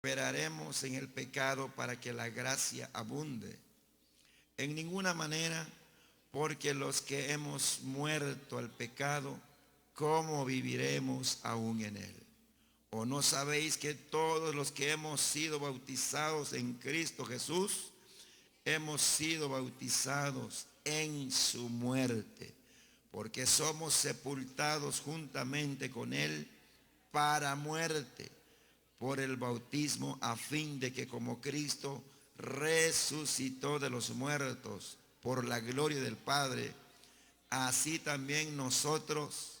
Perseveraremos en el pecado para que la gracia abunde. En ninguna manera, porque los que hemos muerto al pecado, ¿cómo viviremos aún en él? ¿O no sabéis que todos los que hemos sido bautizados en Cristo Jesús, hemos sido bautizados en su muerte? Porque somos sepultados juntamente con él para muerte por el bautismo, a fin de que como Cristo resucitó de los muertos por la gloria del Padre, así también nosotros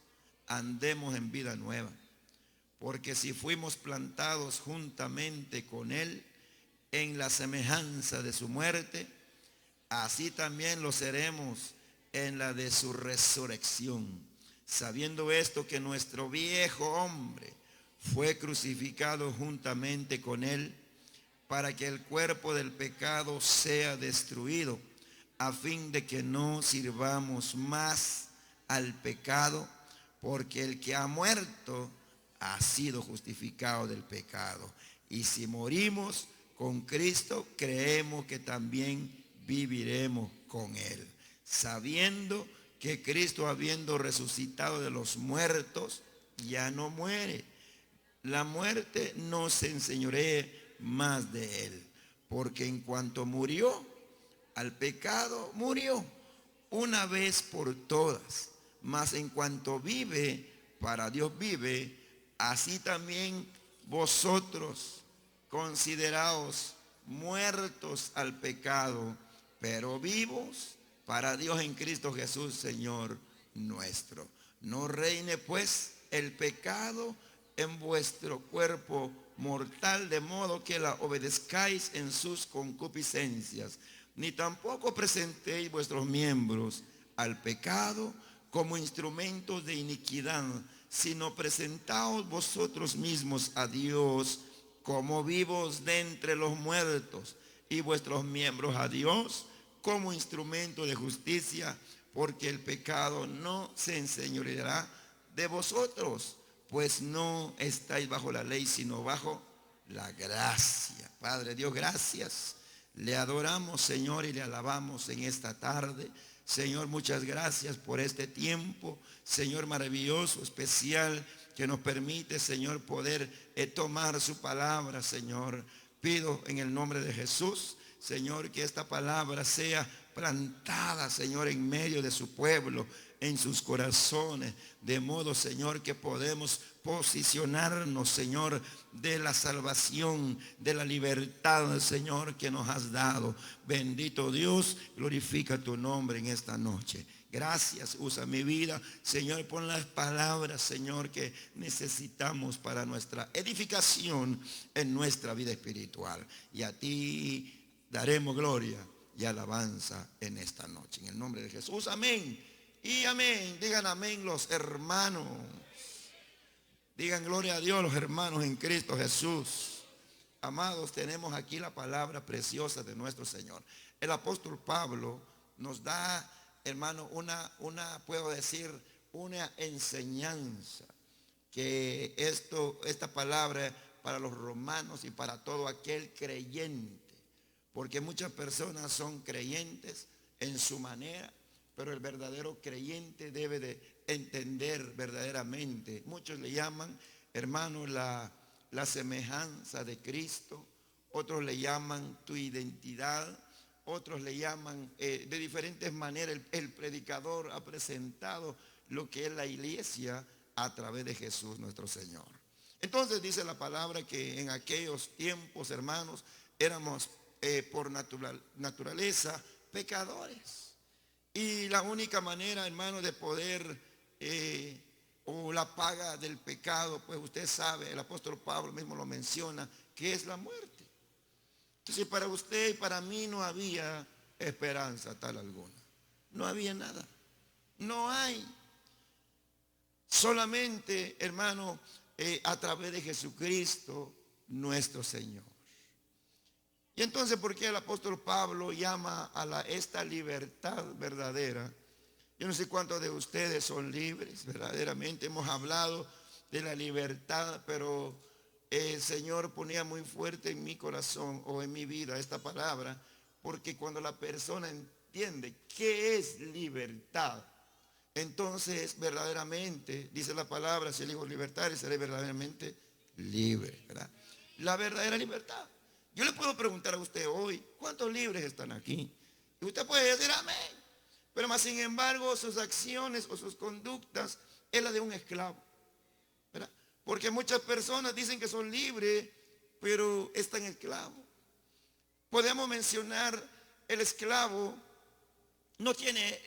andemos en vida nueva. Porque si fuimos plantados juntamente con él en la semejanza de su muerte, así también lo seremos en la de su resurrección. Sabiendo esto, que nuestro viejo hombre fue crucificado juntamente con él, para que el cuerpo del pecado sea destruido, a fin de que no sirvamos más al pecado, porque el que ha muerto ha sido justificado del pecado. Y si morimos con Cristo, creemos que también viviremos con él, sabiendo que Cristo, habiendo resucitado de los muertos, ya no muere. La muerte no se enseñoree más de él, porque en cuanto murió al pecado, murió una vez por todas. Mas en cuanto vive, para Dios vive. Así también vosotros consideraos muertos al pecado, pero vivos para Dios en Cristo Jesús, Señor nuestro. No reine pues el pecado en vuestro cuerpo mortal, de modo que la obedezcáis en sus concupiscencias, ni tampoco presentéis vuestros miembros al pecado como instrumentos de iniquidad, sino presentaos vosotros mismos a Dios como vivos de entre los muertos, y vuestros miembros a Dios como instrumento de justicia, porque el pecado no se enseñoreará de vosotros, pues no estáis bajo la ley, sino bajo la gracia. Padre Dios, gracias. Le adoramos, Señor, y le alabamos en esta tarde. Señor, muchas gracias por este tiempo, Señor, maravilloso, especial, que nos permite, Señor, poder tomar su palabra, Señor. Pido en el nombre de Jesús, Señor, que esta palabra sea plantada, Señor, en medio de su pueblo, en sus corazones, de modo, Señor, que podemos posicionarnos, Señor, de la salvación, de la libertad, Señor, que nos has dado. Bendito Dios, glorifica tu nombre en esta noche. Gracias, usa mi vida, Señor, pon las palabras, Señor, que necesitamos para nuestra edificación en nuestra vida espiritual. Y a ti daremos gloria y alabanza en esta noche. En el nombre de Jesús, amén y amén. Digan amén los hermanos. Digan gloria a Dios los hermanos en Cristo Jesús. Amados, tenemos aquí la palabra preciosa de nuestro Señor. El apóstol Pablo nos da, hermano, puedo decir, una enseñanza, que esta palabra para los romanos y para todo aquel creyente, porque muchas personas son creyentes en su manera, pero el verdadero creyente debe de entender verdaderamente. Muchos le llaman, hermano, la semejanza de Cristo. Otros le llaman tu identidad. Otros le llaman de diferentes maneras. El predicador ha presentado lo que es la iglesia a través de Jesús nuestro Señor. Entonces dice la palabra que en aquellos tiempos, hermanos, éramos por naturaleza pecadores. Y la única manera, hermano, de poder, o la paga del pecado, pues usted sabe, el apóstol Pablo mismo lo menciona, que es la muerte. Entonces para usted y para mí no había esperanza tal alguna. No había nada. No hay. Solamente, hermano, a través de Jesucristo nuestro Señor. Y entonces, ¿por qué el apóstol Pablo llama a esta libertad verdadera? Yo no sé cuántos de ustedes son libres, verdaderamente. Hemos hablado de la libertad, pero el Señor ponía muy fuerte en mi corazón o en mi vida esta palabra, porque cuando la persona entiende qué es libertad, entonces verdaderamente, dice la palabra, si elijo libertad, seré verdaderamente libre, ¿verdad? La verdadera libertad. Yo le puedo preguntar a usted hoy, ¿cuántos libres están aquí? Y usted puede decir amén. Pero más sin embargo, sus acciones o sus conductas es la de un esclavo, ¿verdad? Porque muchas personas dicen que son libres, pero están esclavos. Podemos mencionar el esclavo no tiene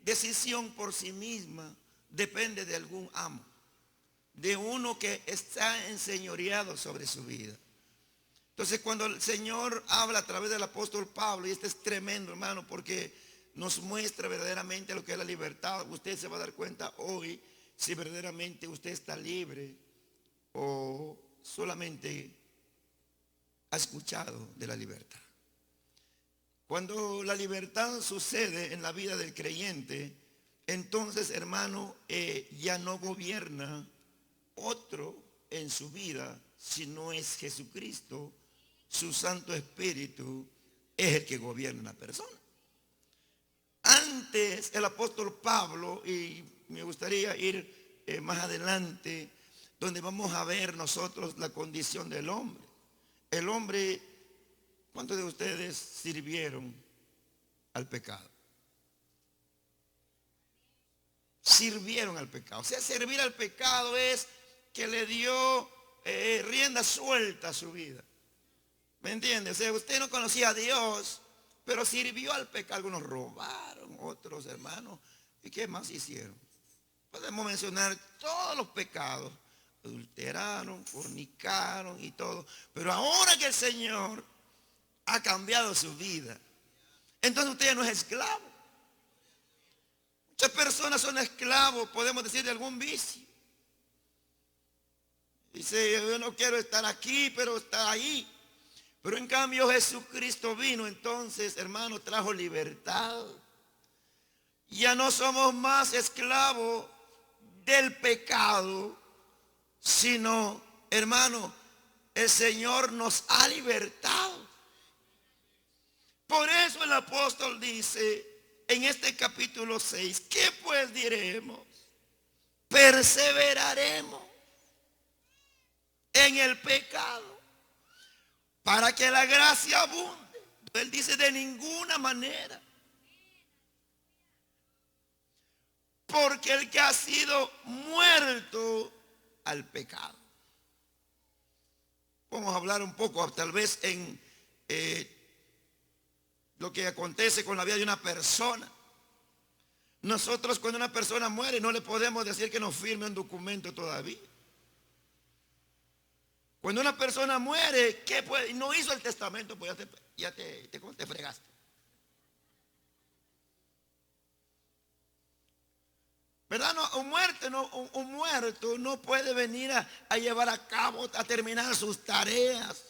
decisión por sí misma, depende de algún amo, de uno que está enseñoreado sobre su vida. Entonces cuando el Señor habla a través del apóstol Pablo, y este es tremendo, hermano, porque nos muestra verdaderamente lo que es la libertad, usted se va a dar cuenta hoy si verdaderamente usted está libre o solamente ha escuchado de la libertad. Cuando la libertad sucede en la vida del creyente, entonces, hermano, ya no gobierna otro en su vida, si no es Jesucristo. Su Santo Espíritu es el que gobierna a la persona. Antes el apóstol Pablo, y me gustaría ir más adelante, donde vamos a ver nosotros la condición del hombre. El hombre, ¿cuántos de ustedes sirvieron al pecado? Sirvieron al pecado. O sea, servir al pecado es que le dio rienda suelta a su vida. ¿Me entiende? O sea, usted no conocía a Dios, pero sirvió al pecado. Algunos robaron, otros, hermanos. ¿Y qué más hicieron? Podemos mencionar todos los pecados. Adulteraron, fornicaron y todo. Pero ahora que el Señor ha cambiado su vida, entonces usted ya no es esclavo. Muchas personas son esclavos, podemos decir, de algún vicio. Dice, yo no quiero estar aquí, pero está ahí. Pero en cambio Jesucristo vino, entonces, hermano, trajo libertad. Ya no somos más esclavos del pecado, sino, hermano, el Señor nos ha libertado. Por eso el apóstol dice en este capítulo 6, ¿qué pues diremos? Perseveraremos en el pecado para que la gracia abunde. Él dice de ninguna manera. Porque el que ha sido muerto al pecado. Vamos a hablar un poco tal vez en lo que acontece con la vida de una persona. Nosotros cuando una persona muere no le podemos decir que nos firme un documento todavía. Cuando una persona muere, ¿qué puede? No hizo el testamento, pues ya te fregaste. ¿Verdad? No, un muerto no puede venir a llevar a cabo, a terminar sus tareas.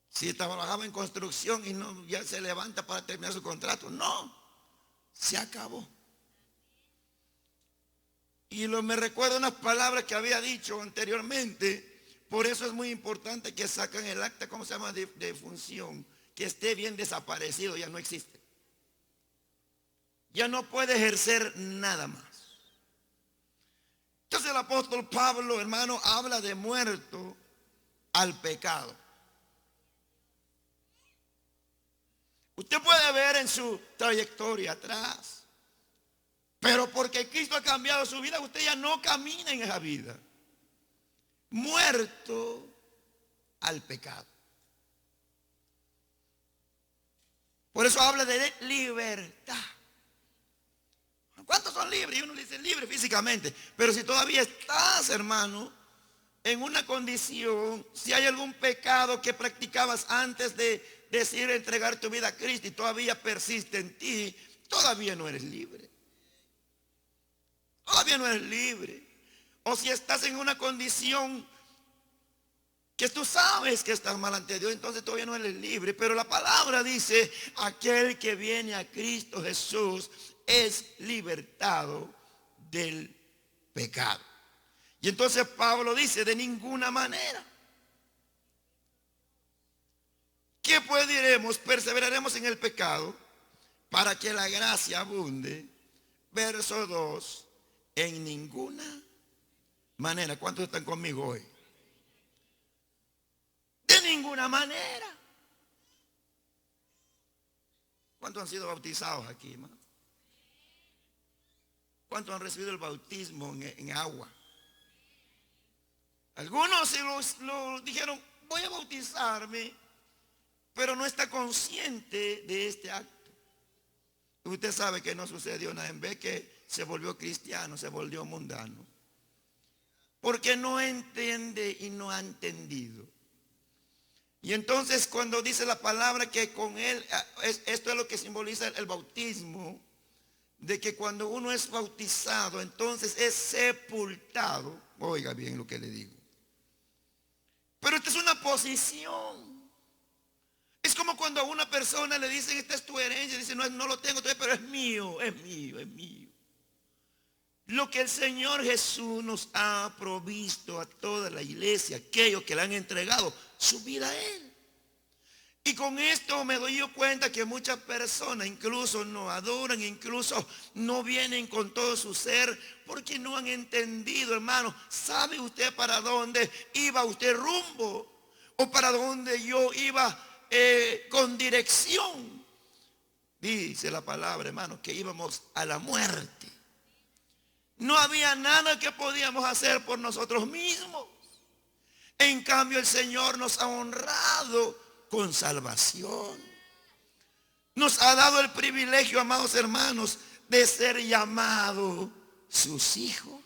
Si trabajaba en construcción y no, ya se levanta para terminar su contrato. No, se acabó. Y me recuerdo unas palabras que había dicho anteriormente. Por eso es muy importante que sacan el acta, ¿cómo se llama? De función. Que esté bien desaparecido, ya no existe. Ya no puede ejercer nada más. Entonces el apóstol Pablo, hermano, habla de muerto al pecado. Usted puede ver en su trayectoria atrás, pero porque Cristo ha cambiado su vida, usted ya no camina en esa vida. Muerto al pecado. Por eso habla de libertad. ¿Cuántos son libres? Y uno dice libre físicamente. Pero si todavía estás, hermano, en una condición, si hay algún pecado que practicabas antes de decidir entregar tu vida a Cristo y todavía persiste en ti, todavía no eres libre. Todavía no eres libre. O si estás en una condición que tú sabes que estás mal ante Dios, entonces todavía no eres libre. Pero la palabra dice, aquel que viene a Cristo Jesús es libertado del pecado. Y entonces Pablo dice, de ninguna manera. ¿Qué pues diremos? Perseveraremos en el pecado para que la gracia abunde. Verso 2, en ninguna manera. ¿Cuántos están conmigo hoy? De ninguna manera. ¿Cuántos han sido bautizados aquí, hermano? ¿Cuántos han recibido el bautismo en agua? Algunos se lo dijeron, voy a bautizarme, pero no está consciente de este acto. Usted sabe que no sucedió nada, en vez que se volvió cristiano, se volvió mundano. Porque no entiende y no ha entendido. Y entonces cuando dice la palabra que con él, esto es lo que simboliza el bautismo, de que cuando uno es bautizado, entonces es sepultado. Oiga bien lo que le digo. Pero esta es una posición. Es como cuando a una persona le dicen, esta es tu herencia, dice, no, no lo tengo todavía, pero es mío, es mío, es mío. Lo que el Señor Jesús nos ha provisto a toda la iglesia, aquellos que le han entregado su vida a Él. Y con esto me doy yo cuenta que muchas personas incluso no adoran, incluso no vienen con todo su ser, porque no han entendido, hermano. ¿Sabe usted para dónde iba usted rumbo? ¿O para dónde yo iba con dirección? Dice la palabra, hermano, que íbamos a la muerte. No había nada que podíamos hacer por nosotros mismos. En cambio, el Señor nos ha honrado con salvación. Nos ha dado el privilegio, amados hermanos, de ser llamados sus hijos.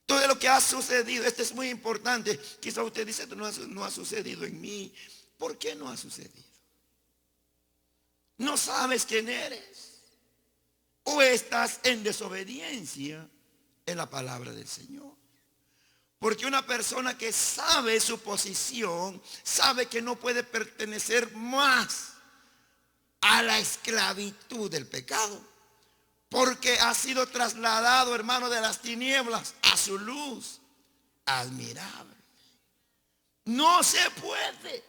Todo lo que ha sucedido, esto es muy importante. Quizá usted dice, esto no ha sucedido en mí. ¿Por qué no ha sucedido? ¿No sabes quién eres? ¿O estás en desobediencia en la palabra del Señor? Porque una persona que sabe su posición, sabe que no puede pertenecer más a la esclavitud del pecado. Porque ha sido trasladado, hermano, de las tinieblas a su luz admirable. No se puede.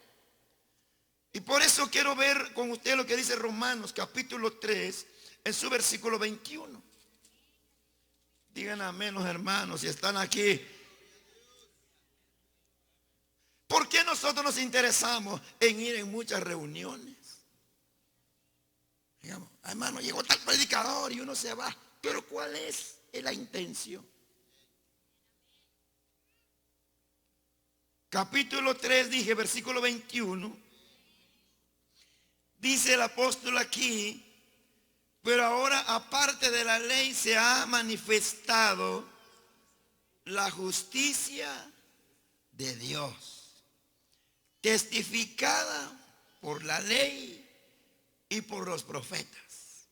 Y por eso quiero ver con usted lo que dice Romanos capítulo 3, en su versículo 21. Digan amén los hermanos si están aquí. ¿Por qué nosotros nos interesamos en ir en muchas reuniones? Digamos, hermano, llegó tal predicador y uno se va. Pero ¿cuál es la intención? Capítulo 3, dije, versículo 21. Dice el apóstol aquí, pero ahora aparte de la ley se ha manifestado la justicia de Dios, testificada por la ley y por los profetas.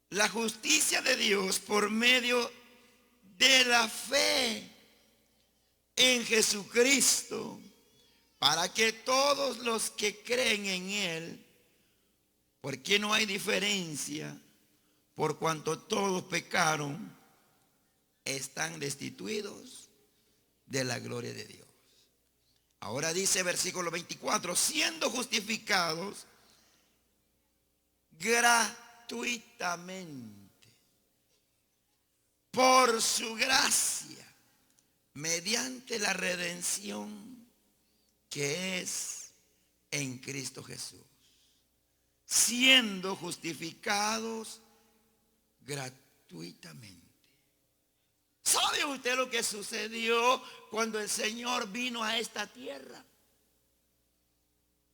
La justicia de Dios por medio de la fe en Jesucristo, para que todos los que creen en Él, porque no hay diferencia, por cuanto todos pecaron, están destituidos de la gloria de Dios. Ahora dice versículo 24, siendo justificados gratuitamente por su gracia, mediante la redención que es en Cristo Jesús. Siendo justificados gratuitamente. ¿Sabe usted lo que sucedió cuando el Señor vino a esta tierra?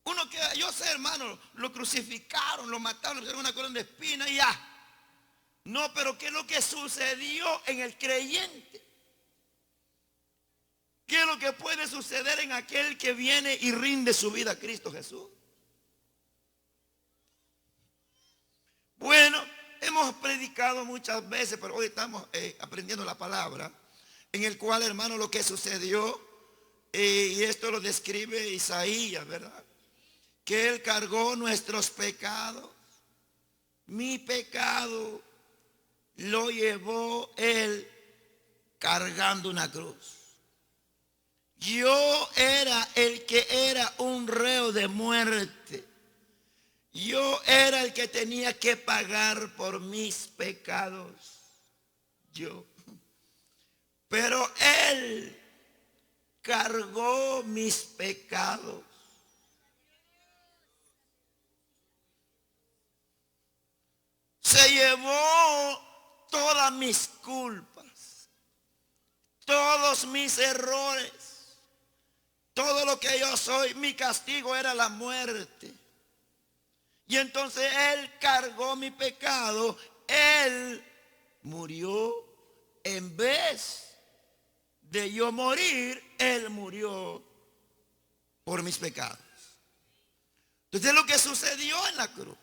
Uno que, yo sé, hermano, lo crucificaron, lo mataron, le pusieron una corona de espina y ya. No, pero ¿qué es lo que sucedió en el creyente? ¿Qué es lo que puede suceder en aquel que viene y rinde su vida a Cristo Jesús? Bueno, hemos predicado muchas veces, pero hoy estamos aprendiendo la palabra, en el cual, hermano, lo que sucedió, y esto lo describe Isaías, ¿verdad? Que Él cargó nuestros pecados, mi pecado lo llevó él cargando una cruz. Yo era el que era un reo de muerte. Yo era el que tenía que pagar por mis pecados. Yo. Pero él cargó mis pecados. Se llevó todas mis culpas, todos mis errores, todo lo que yo soy. Mi castigo era la muerte. Y entonces él cargó mi pecado. Él murió. En vez de yo morir, él murió por mis pecados. Entonces es lo que sucedió en la cruz.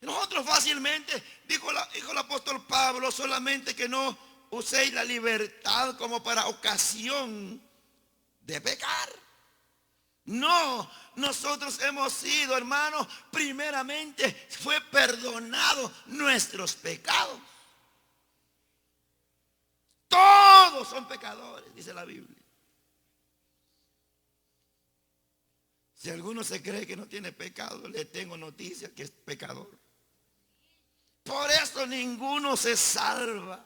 Nosotros fácilmente, dijo el apóstol Pablo, solamente que no uséis la libertad como para ocasión de pecar. No, nosotros hemos sido, hermanos, primeramente fue perdonado nuestros pecados. Todos son pecadores, dice la Biblia. Si alguno se cree que no tiene pecado, le tengo noticia que es pecador. Por eso ninguno se salva.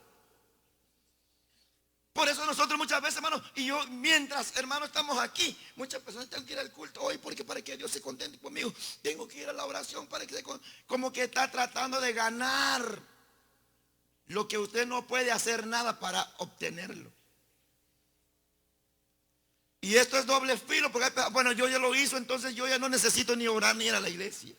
Por eso nosotros muchas veces, hermanos, y yo mientras, hermanos, estamos aquí, muchas personas tienen que ir al culto hoy porque para que Dios se contente conmigo, tengo que ir a la oración para que como que está tratando de ganar lo que usted no puede hacer nada para obtenerlo. Y esto es doble filo, porque bueno, yo ya lo hizo, entonces yo ya no necesito ni orar ni ir a la iglesia.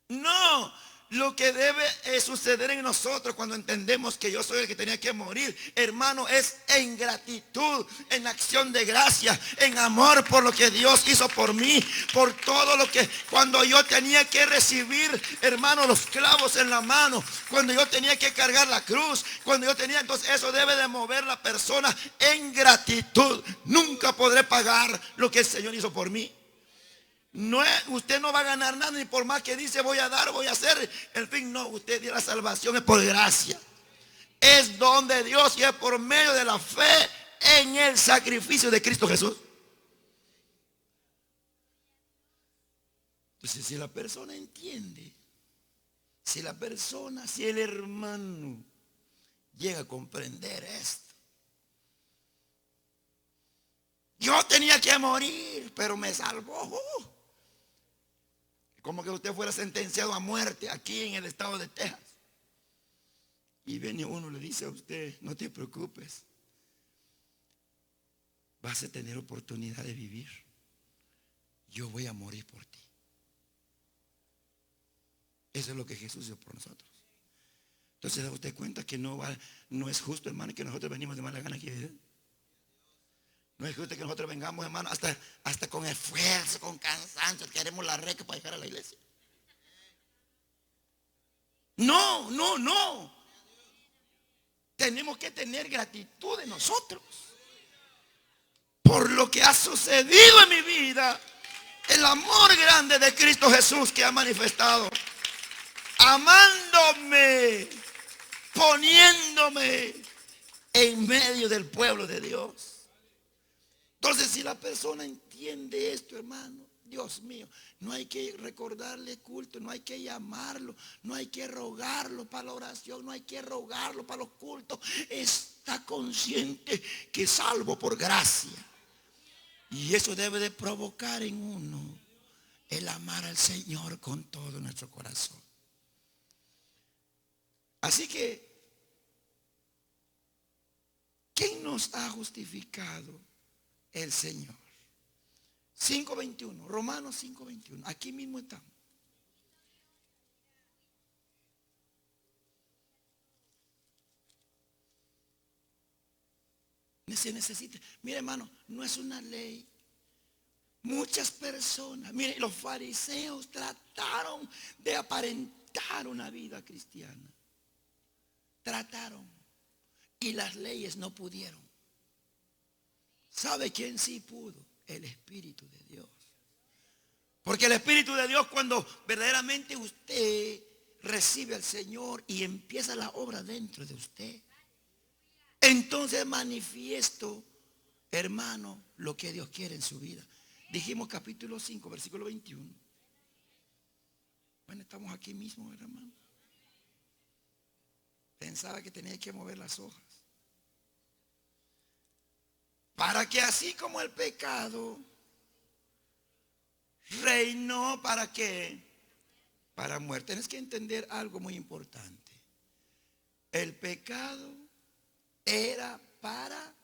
No. Lo que debe suceder en nosotros cuando entendemos que yo soy el que tenía que morir, hermano, es en gratitud, en acción de gracia, en amor por lo que Dios hizo por mí, por todo lo que, cuando yo tenía que recibir, hermano, los clavos en la mano, cuando yo tenía que cargar la cruz, cuando yo tenía, entonces eso debe de mover la persona en gratitud. Nunca podré pagar lo que el Señor hizo por mí. No es, usted no va a ganar nada, ni por más que dice voy a dar, voy a hacer. En fin, no, usted dio la salvación, es por gracia. Es don de Dios y es por medio de la fe en el sacrificio de Cristo Jesús. Entonces, si la persona entiende, si el hermano llega a comprender esto. Yo tenía que morir, pero me salvó. Como que usted fuera sentenciado a muerte aquí en el estado de Texas. Y viene uno y le dice a usted, no te preocupes, vas a tener oportunidad de vivir. Yo voy a morir por ti. Eso es lo que Jesús hizo por nosotros. Entonces, ¿da usted cuenta que no es justo, hermano, que nosotros venimos de mala gana aquí? No es justo que nosotros vengamos, hermano, hasta con esfuerzo, con cansancio, queremos la reca para llegar a la iglesia. No. Tenemos que tener gratitud de nosotros por lo que ha sucedido en mi vida. El amor grande de Cristo Jesús que ha manifestado, amándome, poniéndome en medio del pueblo de Dios. Entonces, si la persona entiende esto, hermano, Dios mío, no hay que recordarle culto, no hay que llamarlo, no hay que rogarlo para la oración, no hay que rogarlo para los cultos. Está consciente que es salvo por gracia. Y eso debe de provocar en uno el amar al Señor con todo nuestro corazón. Así que, ¿quién nos ha justificado? El Señor. 5:21, Romanos 5:21. Aquí mismo estamos. Se necesita. Mire, hermano, no es una ley. Muchas personas, mire, los fariseos trataron de aparentar una vida cristiana. Trataron. Y las leyes no pudieron. ¿Sabe quién sí pudo? El Espíritu de Dios. Porque el Espíritu de Dios, cuando verdaderamente usted recibe al Señor y empieza la obra dentro de usted, entonces manifiesto, hermano, lo que Dios quiere en su vida. Dijimos capítulo 5, versículo 21. Bueno, estamos aquí mismo, hermano. Pensaba que tenía que mover las hojas. Para que así como el pecado reinó, ¿para qué? Para muerte. Tienes que entender algo muy importante. El pecado era para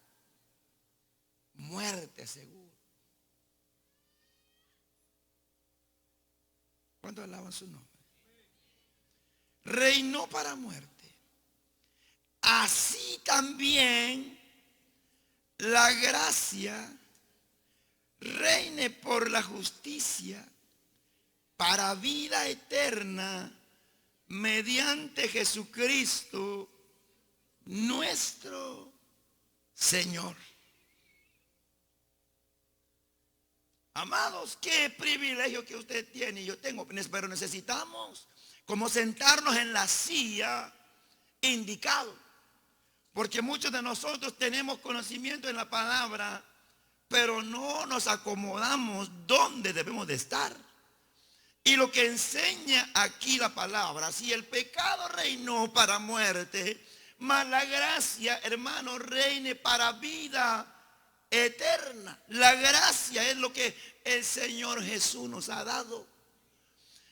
muerte seguro. ¿Cuántos alaban su nombre? Reinó para muerte. Así también la gracia reine por la justicia para vida eterna mediante Jesucristo nuestro Señor. Amados, qué privilegio que usted tiene y yo tengo, pero necesitamos como sentarnos en la silla indicado, porque muchos de nosotros tenemos conocimiento en la palabra, pero no nos acomodamos donde debemos de estar. Y lo que enseña aquí la palabra, si el pecado reinó para muerte, mas la gracia, hermano, reine para vida eterna. La gracia es lo que el Señor Jesús nos ha dado.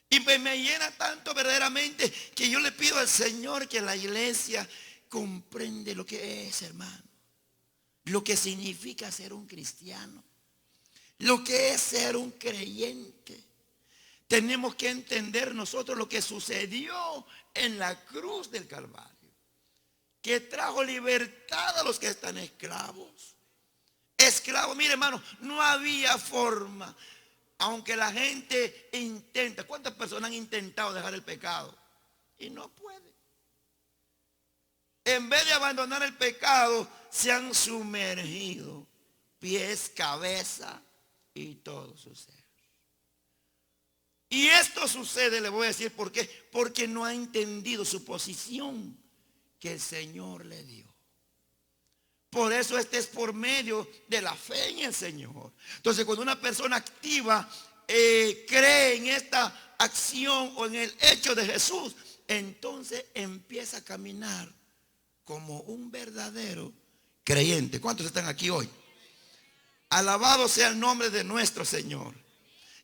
Y me llena tanto verdaderamente que yo le pido al Señor que la iglesia comprende lo que es, hermano. Lo que significa ser un cristiano. Lo que es ser un creyente. Tenemos que entender nosotros lo que sucedió en la cruz del Calvario, que trajo libertad a los que están esclavos. Esclavos, mire hermano, no había forma. Aunque la gente intenta, ¿cuántas personas han intentado dejar el pecado? Y no pueden. En vez de abandonar el pecado, se han sumergido, pies, cabeza y todo su ser. Y esto sucede, le voy a decir por qué. Porque no ha entendido su posición que el Señor le dio. Por eso este es por medio de la fe en el Señor. Entonces cuando una persona activa cree en esta acción o en el hecho de Jesús, entonces empieza a caminar como un verdadero creyente. ¿Cuántos están aquí hoy? Alabado sea el nombre de nuestro Señor.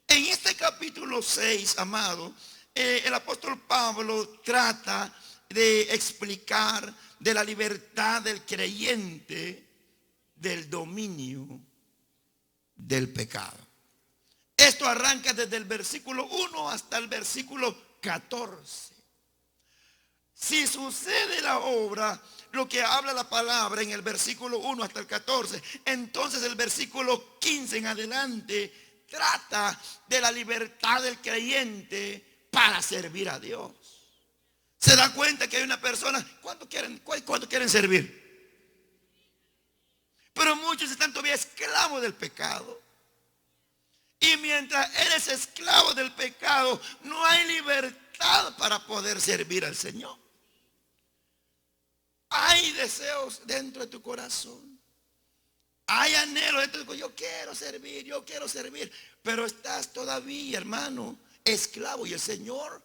En este capítulo 6, amado, el apóstol Pablo trata de explicar de la libertad del creyente del dominio del pecado. Esto arranca desde el versículo 1 hasta el versículo 14. Si sucede la obra, lo que habla la palabra en el versículo 1 hasta el 14, entonces el versículo 15 en adelante trata de la libertad del creyente para servir a Dios. Se da cuenta que hay una persona, ¿cuánto quieren servir? Pero muchos están todavía esclavos del pecado. Y mientras eres esclavo del pecado, no hay libertad para poder servir al Señor. Hay deseos dentro de tu corazón. Hay anhelo dentro de tu corazón. Yo quiero servir. Pero estás todavía, hermano, esclavo. Y el Señor,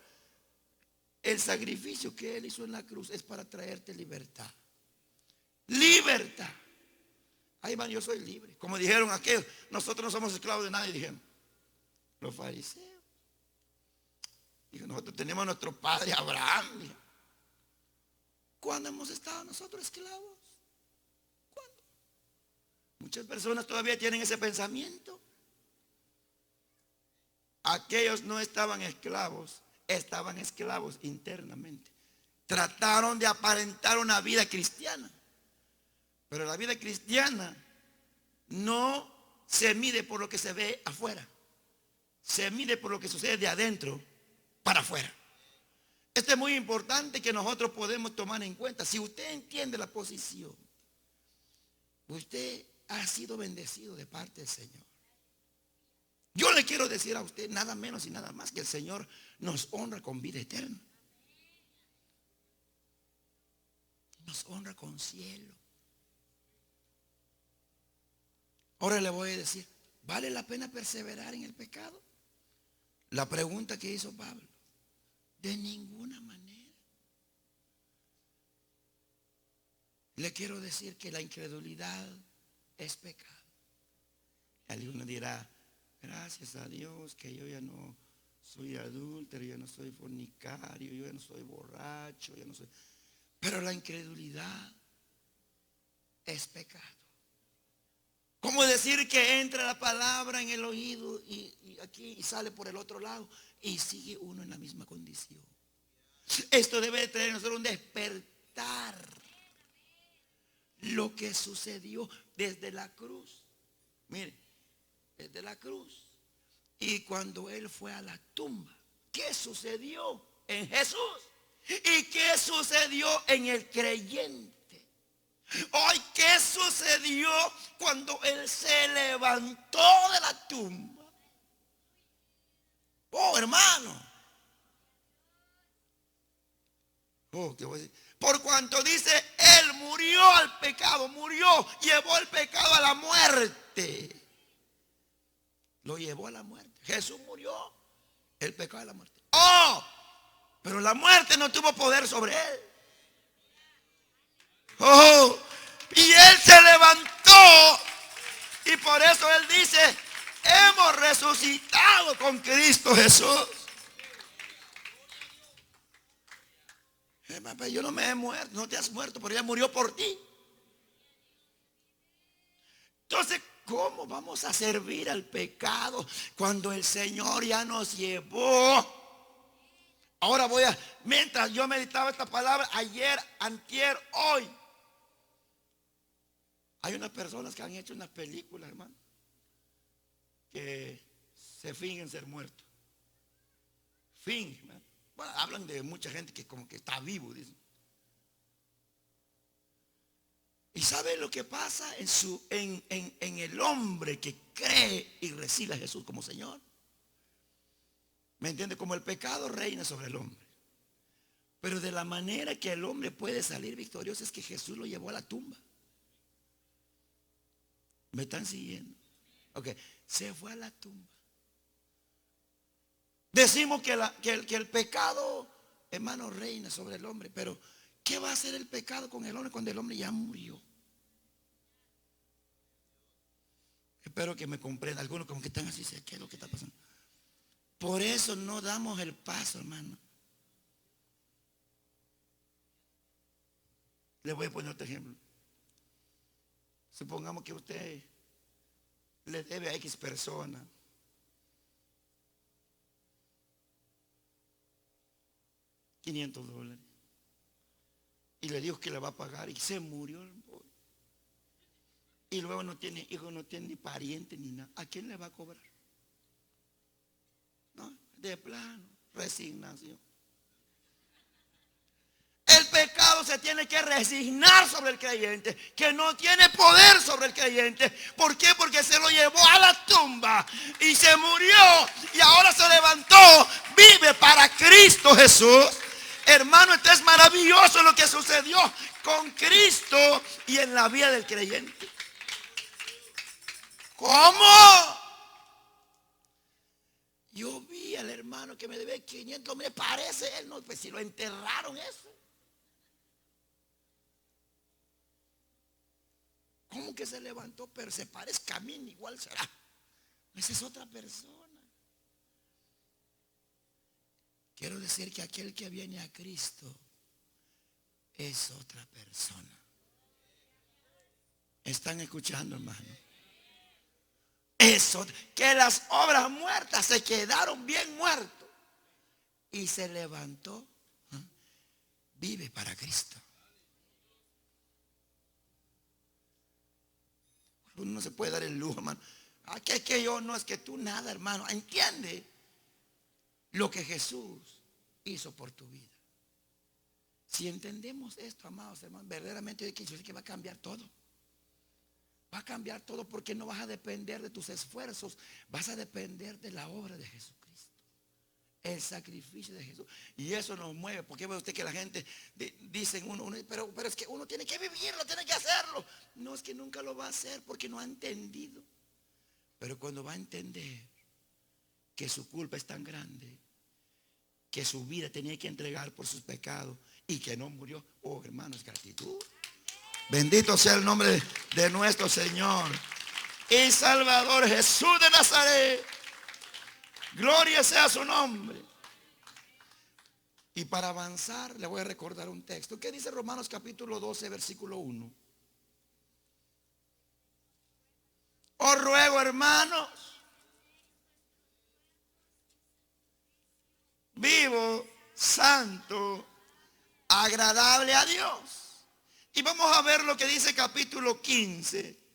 el sacrificio que Él hizo en la cruz es para traerte libertad. Libertad. Ay, hermano, yo soy libre. Como dijeron aquellos, nosotros no somos esclavos de nadie, dijeron los fariseos. Dijo, nosotros tenemos a nuestro padre Abraham. Dijo. ¿Cuándo hemos estado nosotros esclavos? ¿Cuándo? Muchas personas todavía tienen ese pensamiento. Aquellos no estaban esclavos, estaban esclavos internamente. Trataron de aparentar una vida cristiana. Pero la vida cristiana no se mide por lo que se ve afuera. Se mide por lo que sucede de adentro para afuera. Esto es muy importante que nosotros podemos tomar en cuenta. Si usted entiende la posición, usted ha sido bendecido de parte del Señor. Yo le quiero decir a usted nada menos y nada más que el Señor nos honra con vida eterna. nos honra con cielo. Ahora le voy a decir, ¿vale la pena perseverar en el pecado? La pregunta que hizo Pablo, de ninguna manera. Le quiero decir que la incredulidad es pecado. Alguno dirá, gracias a Dios que yo ya no soy adúltero, ya no soy fornicario, yo ya no soy borracho, ya no soy... Pero la incredulidad es pecado. ¿Cómo decir que entra la palabra en el oído y aquí y sale por el otro lado y sigue uno en la misma condición? Esto debe de tener nosotros un despertar. Lo que sucedió desde la cruz. Mire, desde la cruz. Y cuando él fue a la tumba, ¿qué sucedió en Jesús? ¿Y qué sucedió en el creyente? Hoy, ¿qué sucedió cuando él se levantó de la tumba? Oh, hermano. Oh, ¿qué voy a decir? Por cuanto dice, él murió al pecado, murió, llevó el pecado a la muerte. Lo llevó a la muerte. Jesús murió, el pecado a la muerte. Oh, pero la muerte no tuvo poder sobre él. Oh, y él se levantó. Y por eso él dice, hemos resucitado con Cristo Jesús. Yo no me he muerto, no te has muerto, pero ella murió por ti. Entonces, ¿cómo vamos a servir al pecado cuando el Señor ya nos llevó? Ahora mientras yo meditaba esta palabra, ayer, antier, hoy, hay unas personas que han hecho unas películas, hermano, que se fingen ser muertos. Fingen, hermano. Bueno, hablan de mucha gente que como que está vivo, dicen. ¿Y sabe lo que pasa en el hombre que cree y recibe a Jesús como Señor? ¿Me entiende? Como el pecado reina sobre el hombre. Pero de la manera que el hombre puede salir victorioso es que Jesús lo llevó a la tumba. ¿Me están siguiendo? Ok, se fue a la tumba. Decimos que el pecado, hermano, reina sobre el hombre. Pero ¿qué va a hacer el pecado con el hombre cuando el hombre ya murió? Espero que me comprendan. Algunos como que están así, ¿qué es lo que está pasando? Por eso no damos el paso, hermano. Le voy a poner otro ejemplo. Supongamos que usted le debe a X persona $500 y le dijo que le va a pagar y se murió el boy. Y luego no tiene hijo, no tiene ni pariente ni nada. ¿A quién le va a cobrar? No, de plano, resignación. El pecado se tiene que resignar sobre el creyente, que no tiene poder sobre el creyente. ¿Por qué? Porque se lo llevó a la tumba y se murió y ahora se levantó, vive para Cristo Jesús. Hermano, esto es maravilloso lo que sucedió con Cristo y en la vida del creyente. ¿Cómo? Yo vi al hermano que me debe 500, me parece él, no, pues si lo enterraron eso. ¿Cómo que se levantó? Pero se parezca a mí, igual será. Esa es otra persona. Quiero decir que aquel que viene a Cristo es otra persona. ¿Están escuchando, hermano? Eso, que las obras muertas se quedaron bien muertos y se levantó. Vive para Cristo. Uno no se puede dar el lujo, hermano. Que yo no, es que tú nada, hermano. Entiende lo que Jesús hizo por tu vida. Si entendemos esto, amados hermanos, verdaderamente yo sé que va a cambiar todo. Va a cambiar todo porque no vas a depender de tus esfuerzos, vas a depender de la obra de Jesucristo. el sacrificio de Jesús. Y eso nos mueve. Porque ve usted que la gente dice pero es que uno tiene que vivirlo, tiene que hacerlo. No, es que nunca lo va a hacer porque no ha entendido. Pero cuando va a entender que su culpa es tan grande, que su vida tenía que entregar por sus pecados y que no murió, oh hermanos, gratitud. Bendito sea el nombre de nuestro Señor y Salvador Jesús de Nazaret. Gloria sea su nombre. Y para avanzar le voy a recordar un texto. ¿Qué dice Romanos capítulo 12, versículo 1? Os ruego, hermanos, vivo, santo, agradable a Dios. Y vamos a ver lo que dice capítulo 15.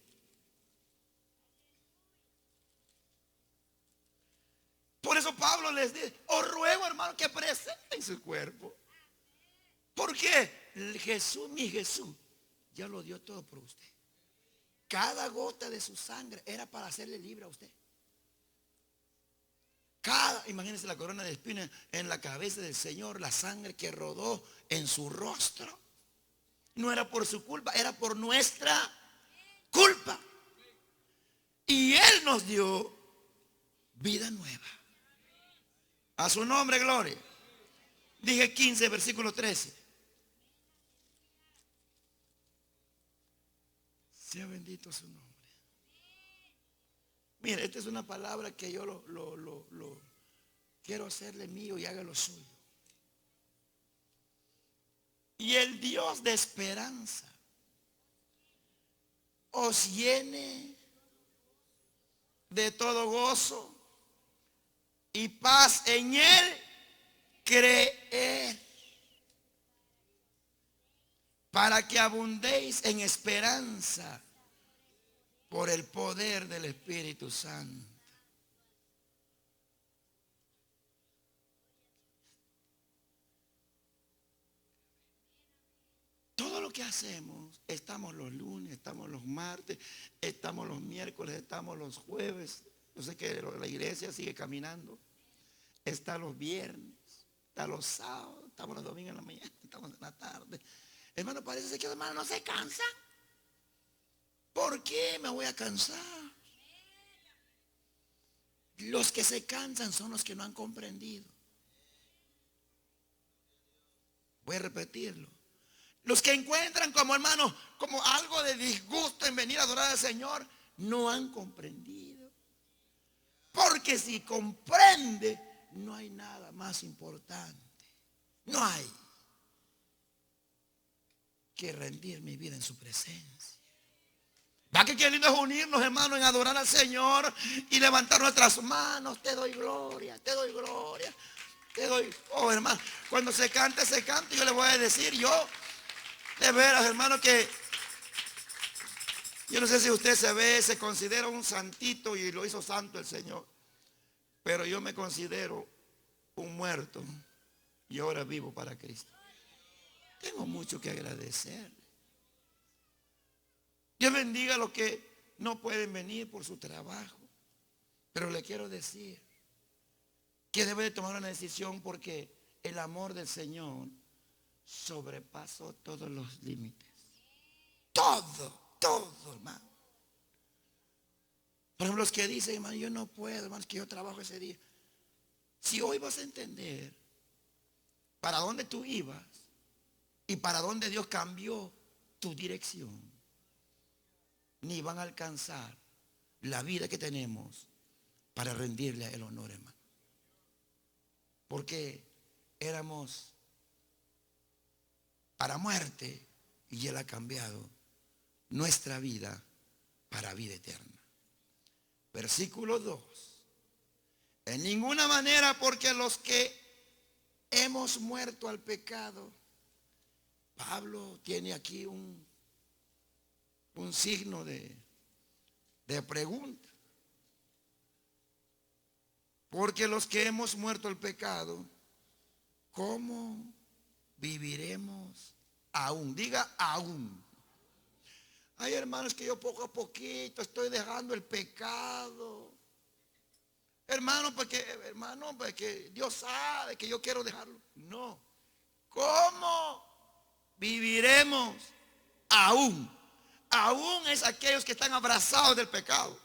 Por eso Pablo les dice, os ruego, hermano, que presenten su cuerpo. ¿Por qué? Jesús, mi Jesús, ya lo dio todo por usted. Cada gota de su sangre era para hacerle libre a usted. Imagínense la corona de espinas en la cabeza del Señor, la sangre que rodó en su rostro. No era por su culpa, era por nuestra culpa. Y Él nos dio vida nueva. A su nombre, gloria. Dije 15, versículo 13. Sea bendito su nombre. Mire, esta es una palabra que yo lo quiero hacerle mío y hágalo suyo. Y el Dios de esperanza os llene de todo gozo y paz en Él creer, para que abundéis en esperanza por el poder del Espíritu Santo. Todo lo que hacemos, estamos los lunes, estamos los martes, estamos los miércoles, estamos los jueves. Yo sé que la iglesia sigue caminando. Está los viernes, está los sábados, estamos los domingos en la mañana, estamos en la tarde. Hermano, parece que los hermanos no se cansan. ¿Por qué me voy a cansar? Los que se cansan son los que no han comprendido. Voy a repetirlo. Los que encuentran como hermano, como algo de disgusto en venir a adorar al Señor, no han comprendido. Porque si comprende, no hay nada más importante. No hay que rendir mi vida en su presencia. ¿Va que qué lindo es unirnos, hermanos, en adorar al Señor y levantar nuestras manos? Te doy gloria, te doy gloria, te doy, oh hermano, cuando se cante, yo le voy a decir, yo, de veras, hermano, que yo no sé si usted se considera un santito y lo hizo santo el Señor, pero yo me considero un muerto y ahora vivo para Cristo. Tengo mucho que agradecer. Dios bendiga a los que no pueden venir por su trabajo. Pero le quiero decir que debe de tomar una decisión, porque el amor del Señor sobrepasó todos los límites. Todo, hermano. Por ejemplo, los que dicen, hermano, yo no puedo, hermano, es que yo trabajo ese día. Si hoy vas a entender para dónde tú ibas y para dónde Dios cambió tu dirección, ni van a alcanzar la vida que tenemos para rendirle el honor, hermano. Porque éramos para muerte y Él ha cambiado nuestra vida para vida eterna. Versículo 2. En ninguna manera, porque los que hemos muerto al pecado. Pablo tiene aquí un signo de pregunta. Porque los que hemos muerto al pecado, ¿cómo viviremos aún? Diga aún. Hay hermanos que yo poco a poquito estoy dejando el pecado. hermano, porque Dios sabe que yo quiero dejarlo. No. ¿Cómo viviremos aún? Aún es aquellos que están abrazados del pecado.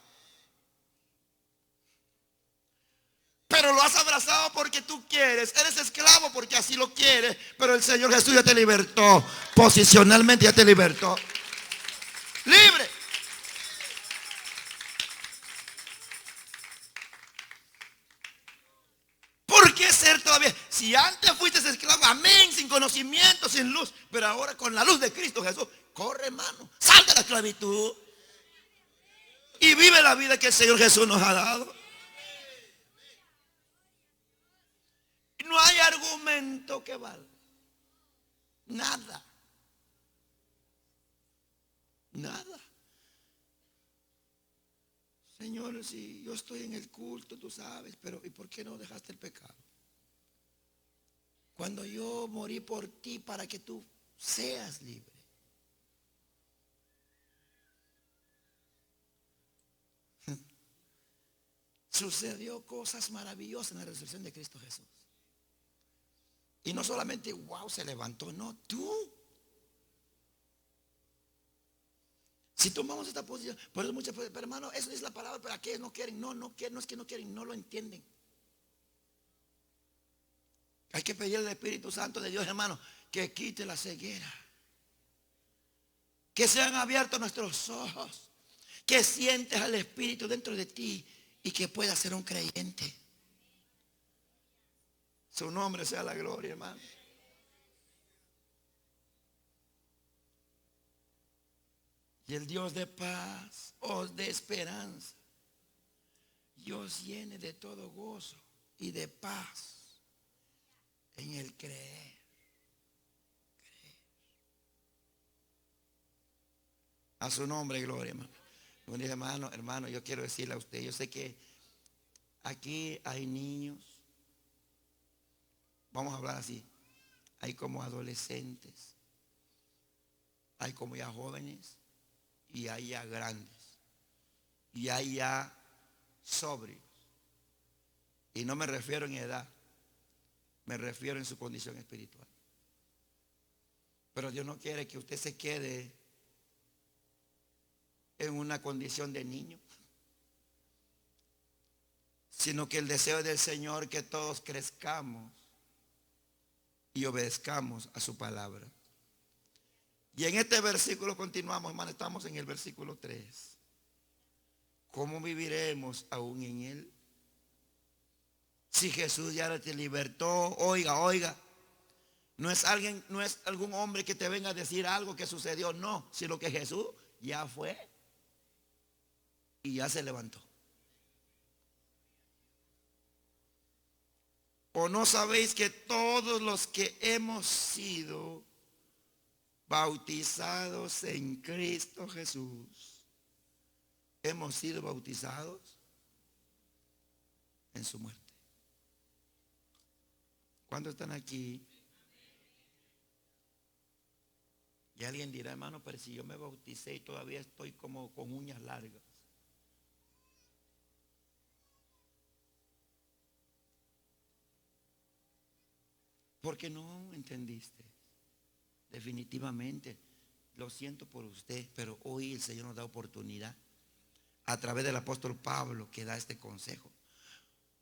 Pero lo has abrazado porque tú quieres. Eres esclavo porque así lo quieres. Pero el Señor Jesús ya te libertó. Posicionalmente ya te libertó. Libre. ¿Por qué ser todavía? Si antes fuiste esclavo, amén, sin conocimiento, sin luz. Pero ahora con la luz de Cristo Jesús, corre, hermano. Sal de la esclavitud. Y vive la vida que el Señor Jesús nos ha dado. No hay argumento que valga. Nada. Nada. Señor, si yo estoy en el culto, tú sabes, pero ¿y por qué no dejaste el pecado? Cuando yo morí por ti para que tú seas libre. Sucedió cosas maravillosas en la resurrección de Cristo Jesús. Y no solamente, wow, se levantó, no, tú. Si tomamos esta posición, por eso muchas veces, pero hermano, eso es la palabra para aquellos no quieren. No quieren, no es que no quieren, no lo entienden. Hay que pedirle al Espíritu Santo de Dios, hermano, que quite la ceguera. Que sean abiertos nuestros ojos. Que sientes al Espíritu dentro de ti y que puedas ser un creyente. Su nombre sea la gloria, hermano. Y el Dios de paz os dé esperanza y os llene de todo gozo y de paz en el creer. A su nombre, gloria, hermano. Como dije, hermano, yo quiero decirle a usted, yo sé que aquí hay niños, vamos a hablar así, hay como adolescentes, hay como ya jóvenes y hay ya grandes y hay ya sobrios. Y no me refiero en edad, me refiero en su condición espiritual. Pero Dios no quiere que usted se quede en una condición de niño, sino que el deseo del Señor es que todos crezcamos y obedezcamos a su palabra. Y en este versículo continuamos, hermano, estamos en el versículo 3. ¿Cómo viviremos aún en él? Si Jesús ya te libertó, oiga, no es algún hombre que te venga a decir algo que sucedió, no, sino que Jesús ya fue y ya se levantó. ¿O no sabéis que todos los que hemos sido bautizados en Cristo Jesús, hemos sido bautizados en su muerte? ¿Cuántos están aquí? Y alguien dirá, hermano, pero si yo me bauticé y todavía estoy como con uñas largas. Porque no entendiste. Definitivamente, lo siento por usted, pero hoy el Señor nos da oportunidad a través del apóstol Pablo que da este consejo.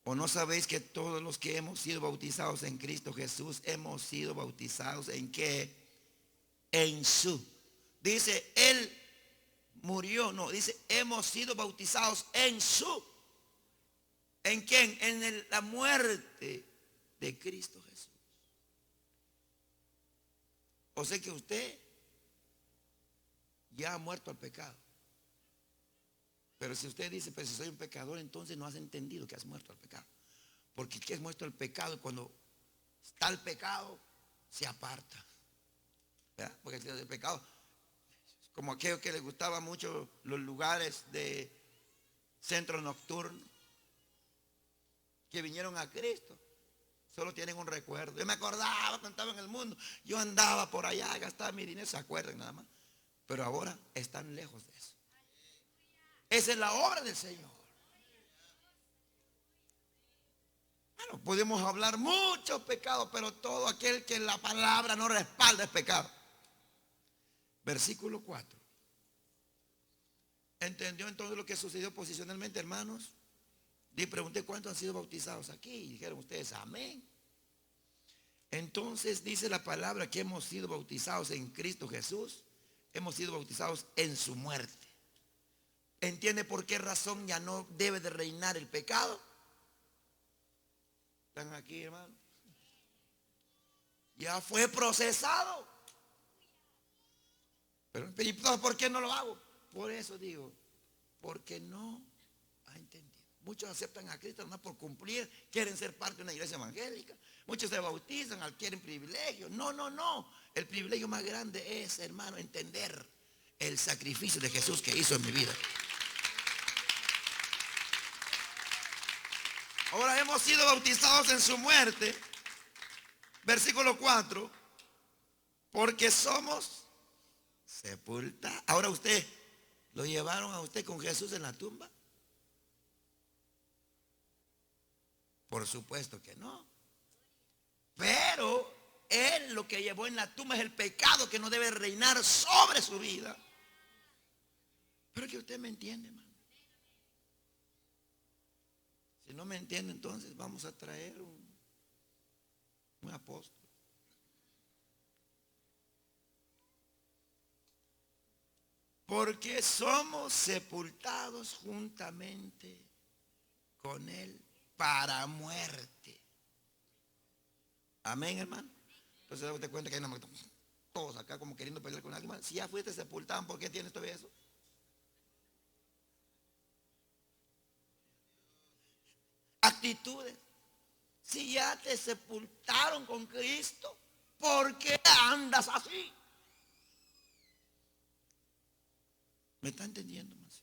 ¿O no sabéis que todos los que hemos sido bautizados en Cristo Jesús hemos sido bautizados en qué? En su. Dice, Él murió, no, dice, hemos sido bautizados en su. ¿En quién? En la muerte de Cristo Jesús. O sea que usted ya ha muerto al pecado. Pero si usted dice, pues si soy un pecador, entonces no has entendido que has muerto al pecado. Porque ¿qué es muerto al pecado? Cuando está el pecado, se aparta. ¿Verdad? Porque el pecado, como aquello que les gustaba mucho los lugares de centro nocturno, que vinieron a Cristo, solo tienen un recuerdo. Yo me acordaba cuando estaba en el mundo, yo andaba por allá, gastaba mi dinero, se acuerdan nada más. Pero ahora están lejos de eso. Esa es la obra del Señor. Bueno, podemos hablar muchos pecados, pero todo aquel que la palabra no respalda es pecado. Versículo 4. ¿Entendió entonces lo que sucedió posicionalmente, hermanos? Y pregunté cuántos han sido bautizados aquí. Y dijeron ustedes, amén. Entonces dice la palabra que hemos sido bautizados en Cristo Jesús. Hemos sido bautizados en su muerte. ¿Entiende por qué razón ya no debe de reinar el pecado? ¿Están aquí, hermano? Ya fue procesado. Pero ¿por qué no lo hago? Por eso digo, porque no ha entendido. Muchos aceptan a Cristo no por cumplir, quieren ser parte de una iglesia evangélica. Muchos se bautizan, quieren privilegios. No, no, no. El privilegio más grande es, hermano, entender el sacrificio de Jesús que hizo en mi vida. Ahora hemos sido bautizados en su muerte. Versículo 4. Porque somos sepultados. Ahora usted, ¿lo llevaron a usted con Jesús en la tumba? Por supuesto que no. Pero Él lo que llevó en la tumba es el pecado que no debe reinar sobre su vida. Pero que usted me entiende, hermano. Si no me entiende, entonces vamos a traer un apóstol. Porque somos sepultados juntamente con Él para muerte. Amén, hermano. Entonces usted cuenta que hay todos acá como queriendo pelear con alguien. Si ya fuiste sepultado, ¿por qué tienes todavía eso? Actitudes. Si ya te sepultaron con Cristo, ¿por qué andas así? ¿Me está entendiendo, más?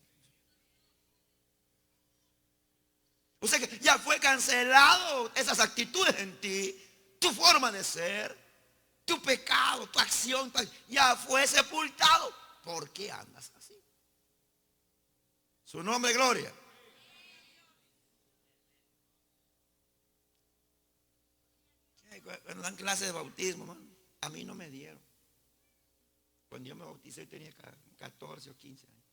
O sea que ya fue cancelado esas actitudes en ti, tu forma de ser, tu pecado, tu acción, ya fue sepultado. ¿Por qué andas así? Su nombre, gloria. Cuando dan clases de bautismo, man, a mí no me dieron. Cuando yo me bauticé tenía 14 o 15 años.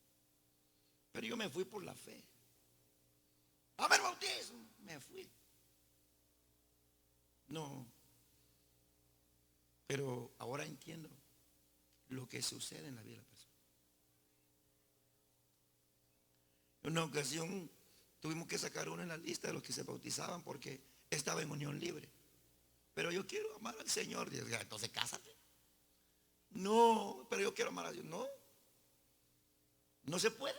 Pero yo me fui por la fe. A ver, bautismo, me fui. No. Pero ahora entiendo lo que sucede en la vida de la persona. En una ocasión tuvimos que sacar uno en la lista de los que se bautizaban porque estaba en unión libre. Pero yo quiero amar al Señor. Dios, entonces cásate. No, pero yo quiero amar a Dios. No. No se puede.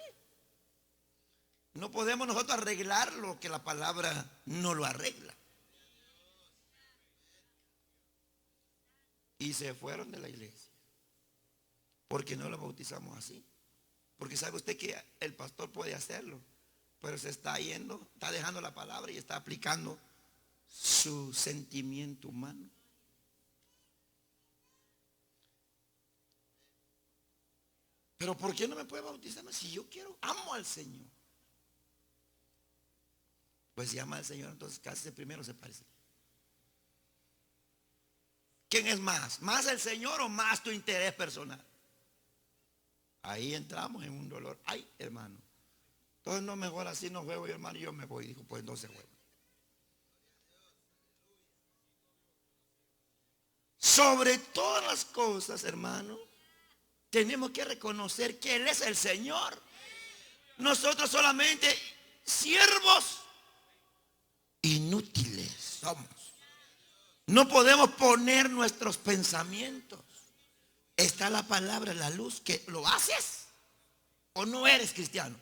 No podemos nosotros arreglar lo que la palabra no lo arregla. Y se fueron de la iglesia. Porque no lo bautizamos así. Porque sabe usted que el pastor puede hacerlo. Pero se está yendo, está dejando la palabra y está aplicando su sentimiento humano. Pero ¿por qué no me puede bautizar? Si yo quiero, amo al Señor. Pues si ama al Señor, entonces casi primero se parece. ¿Quién es más? ¿Más el Señor o más tu interés personal? Ahí entramos en un dolor. Ay, hermano. Entonces no, mejor así no juego yo, hermano, y yo me voy. Dijo, pues no se juega. Sobre todas las cosas, hermano, tenemos que reconocer que Él es el Señor. Nosotros solamente siervos inútiles somos. No podemos poner nuestros pensamientos. Está la palabra, la luz, que lo haces o no eres cristiano.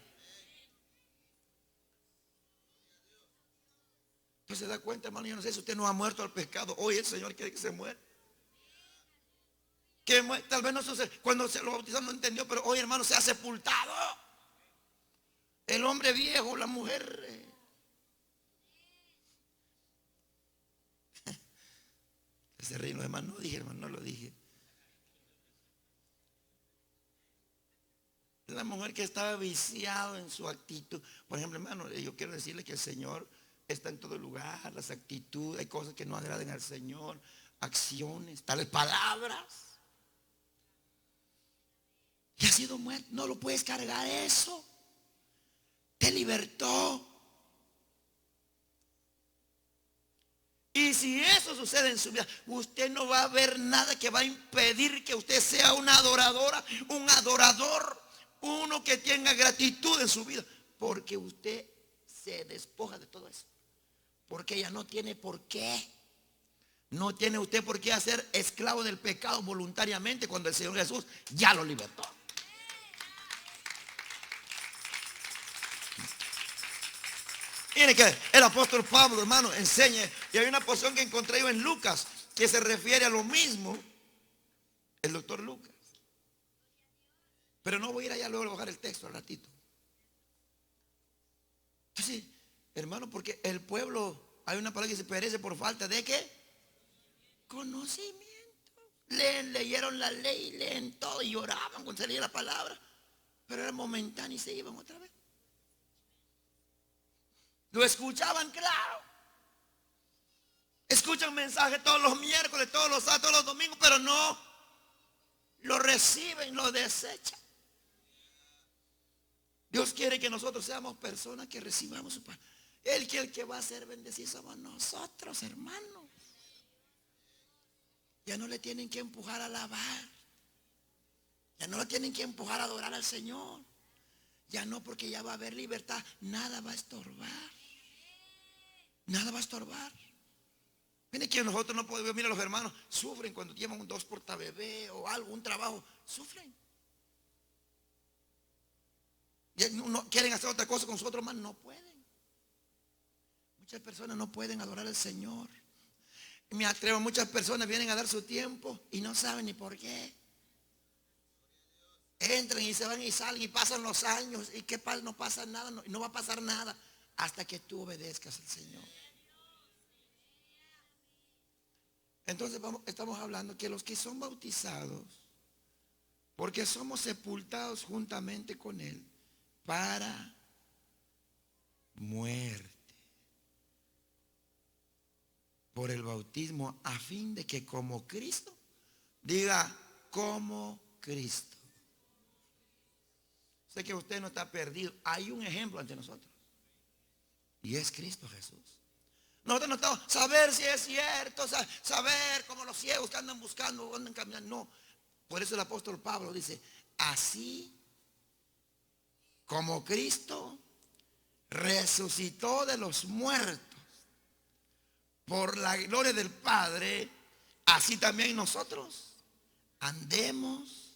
Entonces se da cuenta, hermano, yo no sé si usted no ha muerto al pecado. Hoy el Señor quiere que se muera. Que tal vez no sucede. Cuando se lo bautizaron no entendió, pero hoy, hermano, se ha sepultado. El hombre viejo, la mujer. Se ríen los demás. No dije, hermano, no lo dije. La mujer que estaba viciada en su actitud. Por ejemplo, hermano, yo quiero decirle que el Señor está en todo lugar, las actitudes, hay cosas que no agraden al Señor, acciones, tales palabras. Y ha sido muerto, no lo puedes cargar eso. Te libertó. Y si eso sucede en su vida, usted no va a ver nada que va a impedir que usted sea una adoradora, un adorador, uno que tenga gratitud en su vida, porque usted se despoja de todo eso. Porque ella no tiene por qué. No tiene usted por qué hacer esclavo del pecado voluntariamente cuando el Señor Jesús ya lo libertó. Miren que el apóstol Pablo, hermano, enseña. Y hay una porción que encontré yo en Lucas que se refiere a lo mismo. El doctor Lucas. Pero no voy a ir allá luego a bajar el texto al ratito. Entonces, hermano, porque el pueblo, hay una palabra que se perece por falta de ¿qué? Conocimiento. Leyeron la ley, leen todo y lloraban cuando se leía la palabra. Pero era momentáneo y se iban otra vez. Lo escuchaban, claro. Escuchan mensajes todos los miércoles, todos los sábados, todos los domingos, pero no lo reciben, lo desechan. Dios quiere que nosotros seamos personas que recibamos su palabra. El que va a ser bendecido somos nosotros, hermanos. Ya no le tienen que empujar a alabar. Ya no le tienen que empujar a adorar al Señor. Ya no, porque ya va a haber libertad. Nada va a estorbar. Nada va a estorbar. Miren que nosotros no podemos, mira, los hermanos sufren cuando llevan un 2 portabebé o algo, un trabajo, sufren. Y no quieren hacer otra cosa con sus otros hermanos, no pueden. Muchas personas no pueden adorar al Señor. Me atrevo, muchas personas vienen a dar su tiempo y no saben ni por qué. Entran y se van y salen y pasan los años y que no pasa nada, no va a pasar nada hasta que tú obedezcas al Señor. Entonces estamos hablando que los que son bautizados, porque somos sepultados juntamente con Él para muerte, por el bautismo, a fin de que como Cristo, diga como Cristo. Sé que usted no está perdido. Hay un ejemplo ante nosotros. Y es Cristo Jesús. Nosotros no estamos saber si es cierto, saber como los ciegos que andan buscando, andan caminando. No. Por eso el apóstol Pablo dice, así como Cristo resucitó de los muertos por la gloria del Padre, así también nosotros andemos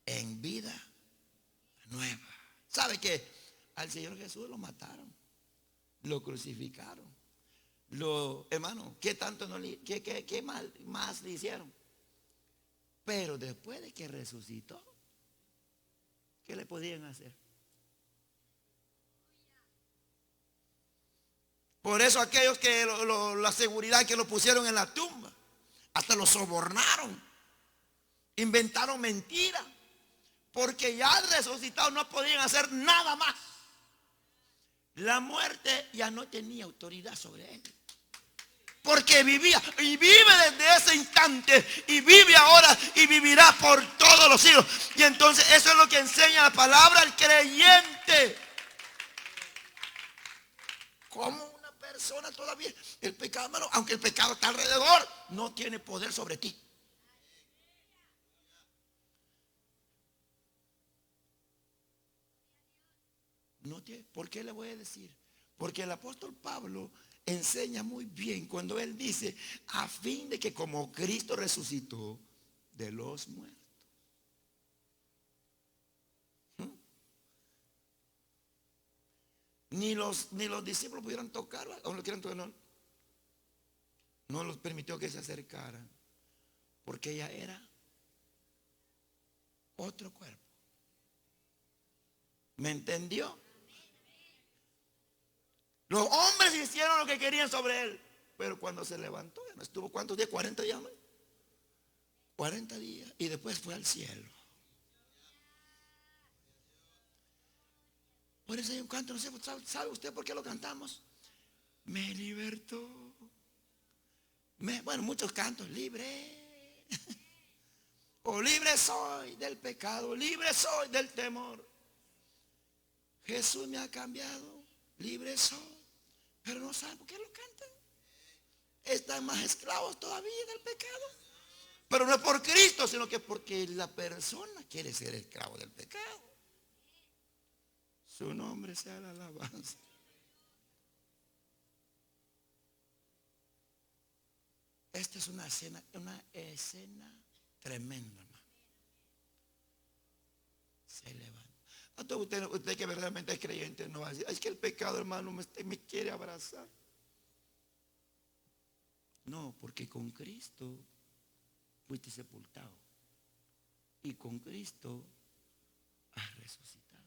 en vida nueva. ¿Sabe que al Señor Jesús lo mataron? Lo crucificaron. Hermano, ¿qué tanto qué más le hicieron? Pero después de que resucitó, ¿qué le podían hacer? Por eso aquellos que la seguridad que lo pusieron en la tumba, hasta lo sobornaron, inventaron mentiras, porque ya al resucitado no podían hacer nada más. La muerte ya no tenía autoridad sobre él, porque vivía y vive desde ese instante y vive ahora y vivirá por todos los siglos. Y entonces eso es lo que enseña la palabra al creyente. Como una persona todavía, el pecado, hermano, aunque el pecado está alrededor, no tiene poder sobre ti. No tiene. ¿Por qué le voy a decir? Porque el apóstol Pablo enseña muy bien cuando él dice, a fin de que como Cristo resucitó de los muertos. Ni los discípulos pudieron tocarla, o no quieran tocar, no los permitió que se acercaran, porque ella era otro cuerpo. ¿Me entendió? Los hombres hicieron lo que querían sobre él, pero cuando se levantó, ya no estuvo, ¿cuántos días? 40 días, ¿no? 40 días, y después fue al cielo. Por eso hay un canto, no sé, ¿sabe usted por qué lo cantamos? me libertó. Bueno, muchos cantos, libre. O libre soy del pecado, libre soy del temor. Jesús me ha cambiado, libre soy. Pero no saben por qué lo cantan. Están más esclavos todavía del pecado. Pero no es por Cristo, sino que porque la persona quiere ser esclavo del pecado. Su nombre sea la alabanza. Esta es una escena tremenda, hermano. Se levanta. Entonces usted que verdaderamente es creyente no va a decir, es que el pecado, hermano, me quiere abrazar. No, porque con Cristo fuiste sepultado. Y con Cristo has resucitado.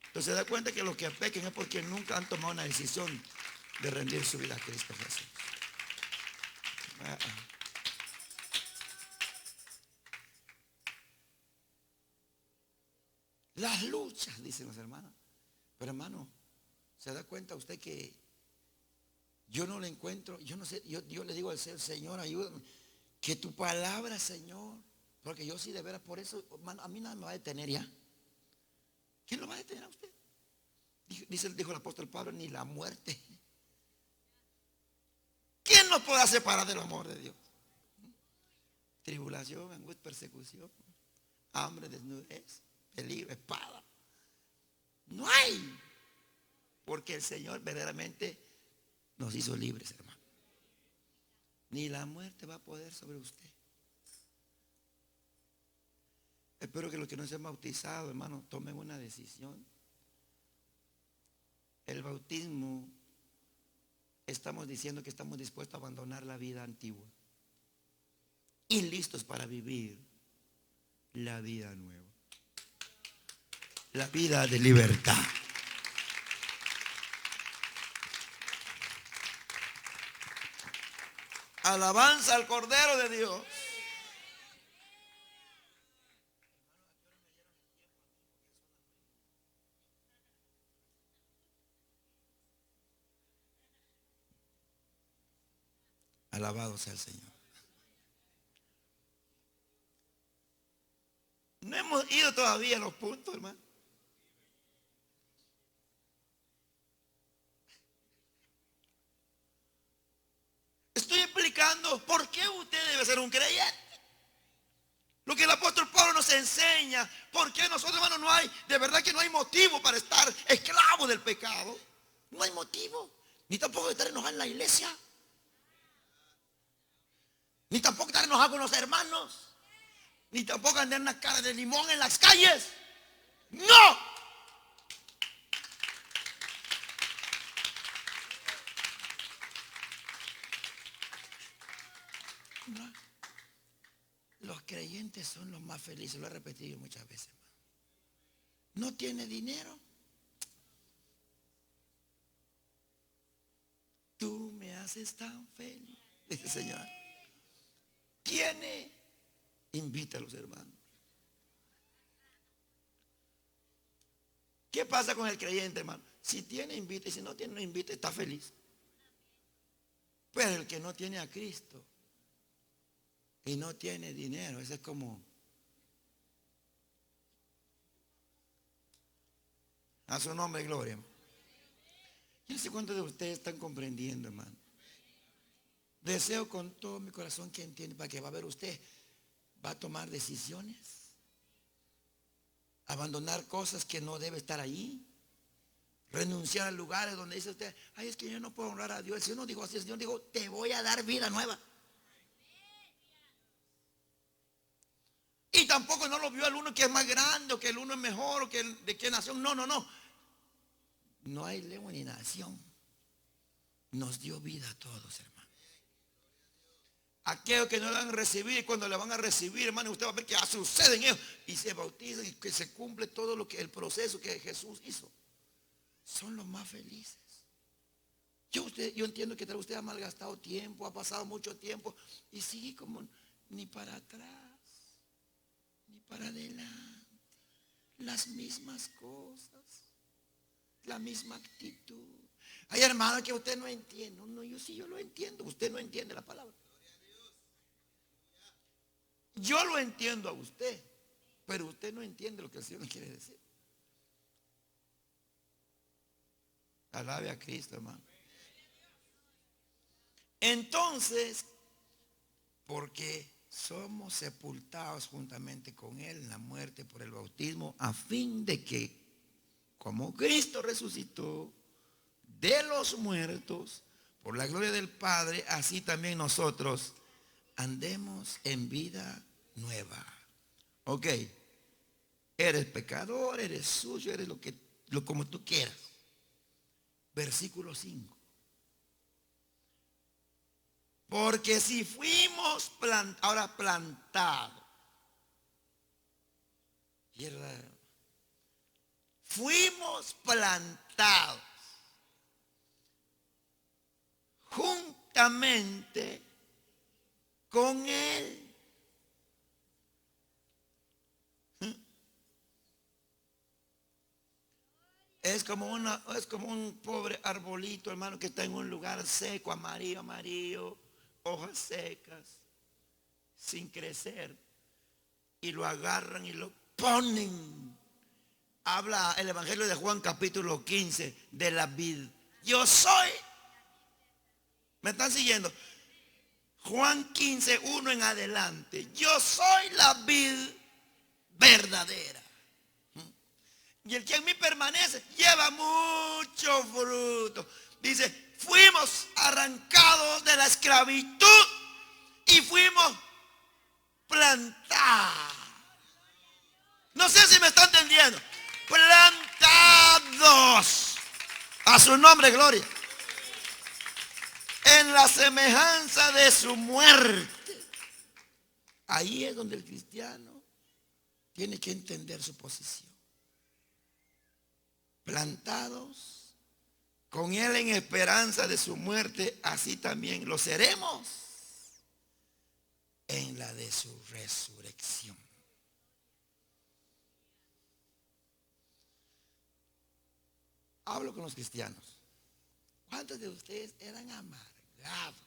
Entonces se da cuenta que los que pequen es porque nunca han tomado una decisión de rendir su vida a Cristo Jesús. Las luchas, dicen los hermanos. Pero hermano, ¿se da cuenta usted que yo no le encuentro? Yo no sé, yo le digo al Señor, ayúdame. Que tu palabra, Señor, porque yo sí de veras, por eso, hermano, a mí nada me va a detener ya. ¿Quién lo va a detener a usted? Dijo el apóstol Pablo, ni la muerte. ¿Quién nos podrá separar del amor de Dios? Tribulación, angustia, persecución, hambre, desnudez, peligro, espada. No hay. Porque el Señor verdaderamente nos hizo libres, hermano. Ni la muerte va a poder sobre usted. Espero que los que no se han bautizado, hermano, tomen una decisión. El bautismo, estamos diciendo que estamos dispuestos a abandonar la vida antigua y listos para vivir la vida nueva, la vida de libertad. Alabanza al Cordero de Dios. Alabado sea el Señor. No hemos ido todavía a los puntos, hermano. Estoy explicando por qué usted debe ser un creyente. Lo que el apóstol Pablo nos enseña, por qué nosotros, hermano, no hay, de verdad que no hay motivo para estar esclavos del pecado. No hay motivo. Ni tampoco estar enojado en la iglesia. Ni tampoco estar enojado con los hermanos. Ni tampoco andar una cara de limón en las calles. No. No. Los creyentes son los más felices. Lo he repetido muchas veces, hermano. No tiene dinero. Tú me haces tan feliz, dice el Señor. Tiene, invita a los hermanos. ¿Qué pasa con el creyente, hermano? Si tiene, invita, y si no tiene, no invita, está feliz. Pero el que no tiene a Cristo y no tiene dinero, ese es como a su nombre, gloria. Yo no sé cuántos de ustedes están comprendiendo, hermano. Deseo con todo mi corazón que entienda, para que va a ver usted, va a tomar decisiones, abandonar cosas que no debe estar ahí, renunciar a lugares donde dice usted, ay, es que yo no puedo honrar a Dios. El Señor no dijo así, el Señor dijo, te voy a dar vida nueva. Y tampoco no lo vio al uno que es más grande, o que el uno es mejor, o que de qué nación. No, no, no. No hay lengua ni nación. Nos dio vida a todos, hermano. Aquellos que no lo van a recibir, y cuando le van a recibir, hermano, usted va a ver que sucede en ellos y se bautizan y que se cumple todo lo que el proceso que Jesús hizo. Son los más felices. Yo entiendo que usted ha malgastado tiempo, ha pasado mucho tiempo y sigue como ni para atrás, ni para adelante, las mismas cosas. la misma actitud. Hay hermanos que usted no entiende. No, yo lo entiendo. Usted no entiende la palabra. Yo lo entiendo a usted, pero usted no entiende lo que el Señor quiere decir. Alabe a Cristo, hermano. Entonces, porque somos sepultados juntamente con Él en la muerte por el bautismo, a fin de que, como Cristo resucitó de los muertos por la gloria del Padre, así también nosotros andemos en vida nueva. Ok, eres pecador, eres sucio, eres como tú quieras. Versículo 5. Porque si fuimos plantados, fuimos plantados juntamente con Él. Es como un pobre arbolito, hermano, que está en un lugar seco, amarillo, hojas secas, sin crecer, y lo agarran y lo ponen. Habla el Evangelio de Juan capítulo 15 de la vid. Yo soy. ¿Me están siguiendo? Juan 15, 1 en adelante. Yo soy la vid verdadera. Y el que en mí permanece lleva mucho fruto. Dice, fuimos arrancados de la esclavitud y fuimos plantados. No sé si me están entendiendo. Plantados. A su nombre, gloria. En la semejanza de su muerte. Ahí es donde el cristiano tiene que entender su posición. Plantados con Él en esperanza de su muerte, así también lo seremos en la de su resurrección. Hablo con los cristianos. ¿Cuántos de ustedes eran amargados?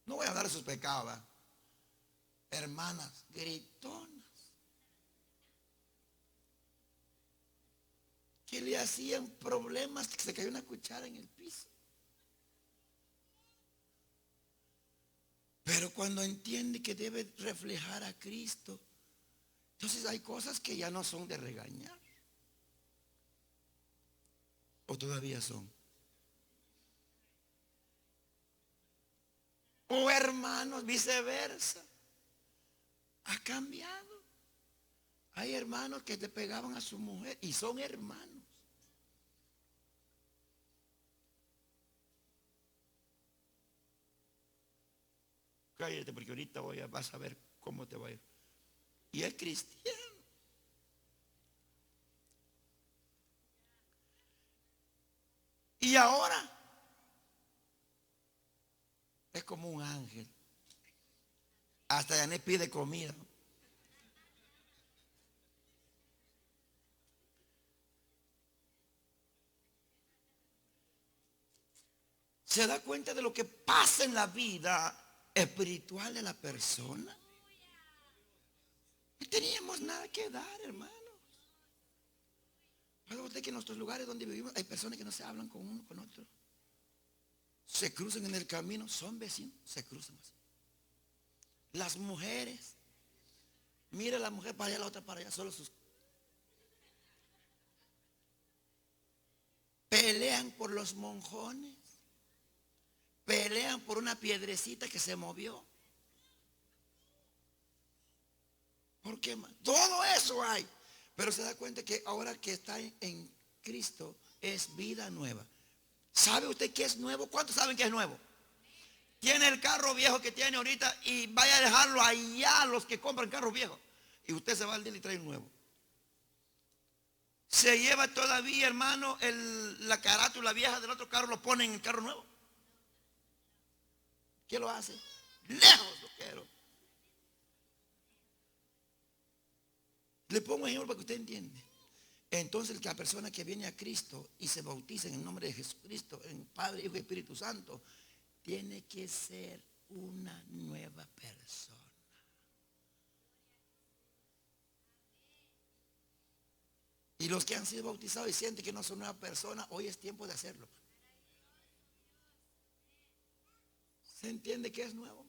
No voy a hablar de sus pecados, ¿verdad? Hermanas gritonas, que le hacían problemas, que se cayó una cuchara en el piso. Pero cuando entiende que debe reflejar a Cristo, entonces hay cosas que ya no son de regañar. ¿O todavía son? O hermanos, viceversa. Ha cambiado. Hay hermanos que te pegaban a su mujer y son hermanos. Cállate porque ahorita vas a ver cómo te va a ir. Y es cristiano. Y ahora es como un ángel. Hasta Yané pide comida. ¿Se da cuenta de lo que pasa en la vida espiritual de la persona? No teníamos nada que dar, hermanos. ¿Sabe usted que en nuestros lugares donde vivimos hay personas que no se hablan con uno con otro? Se cruzan en el camino, son vecinos, se cruzan así. Las mujeres, mire la mujer para allá, la otra para allá, solo sus. Pelean por los monjones. Pelean por una piedrecita que se movió. ¿Por qué más? Todo eso hay. Pero se da cuenta que ahora que está en Cristo es vida nueva. ¿Sabe usted qué es nuevo? ¿Cuántos saben que es nuevo? Tiene el carro viejo que tiene ahorita y vaya a dejarlo allá a los que compran carros viejos. Y usted se va al dealer y trae un nuevo. Se lleva todavía, hermano, la carátula vieja del otro carro, lo pone en el carro nuevo. ¿Qué lo hace? Lejos lo quiero. Le pongo un ejemplo para que usted entienda. Entonces la persona que viene a Cristo y se bautiza en el nombre de Jesucristo, en Padre, Hijo y Espíritu Santo, tiene que ser una nueva persona. Y los que han sido bautizados y sienten que no son nueva persona, hoy es tiempo de hacerlo. ¿Se entiende que es nuevo?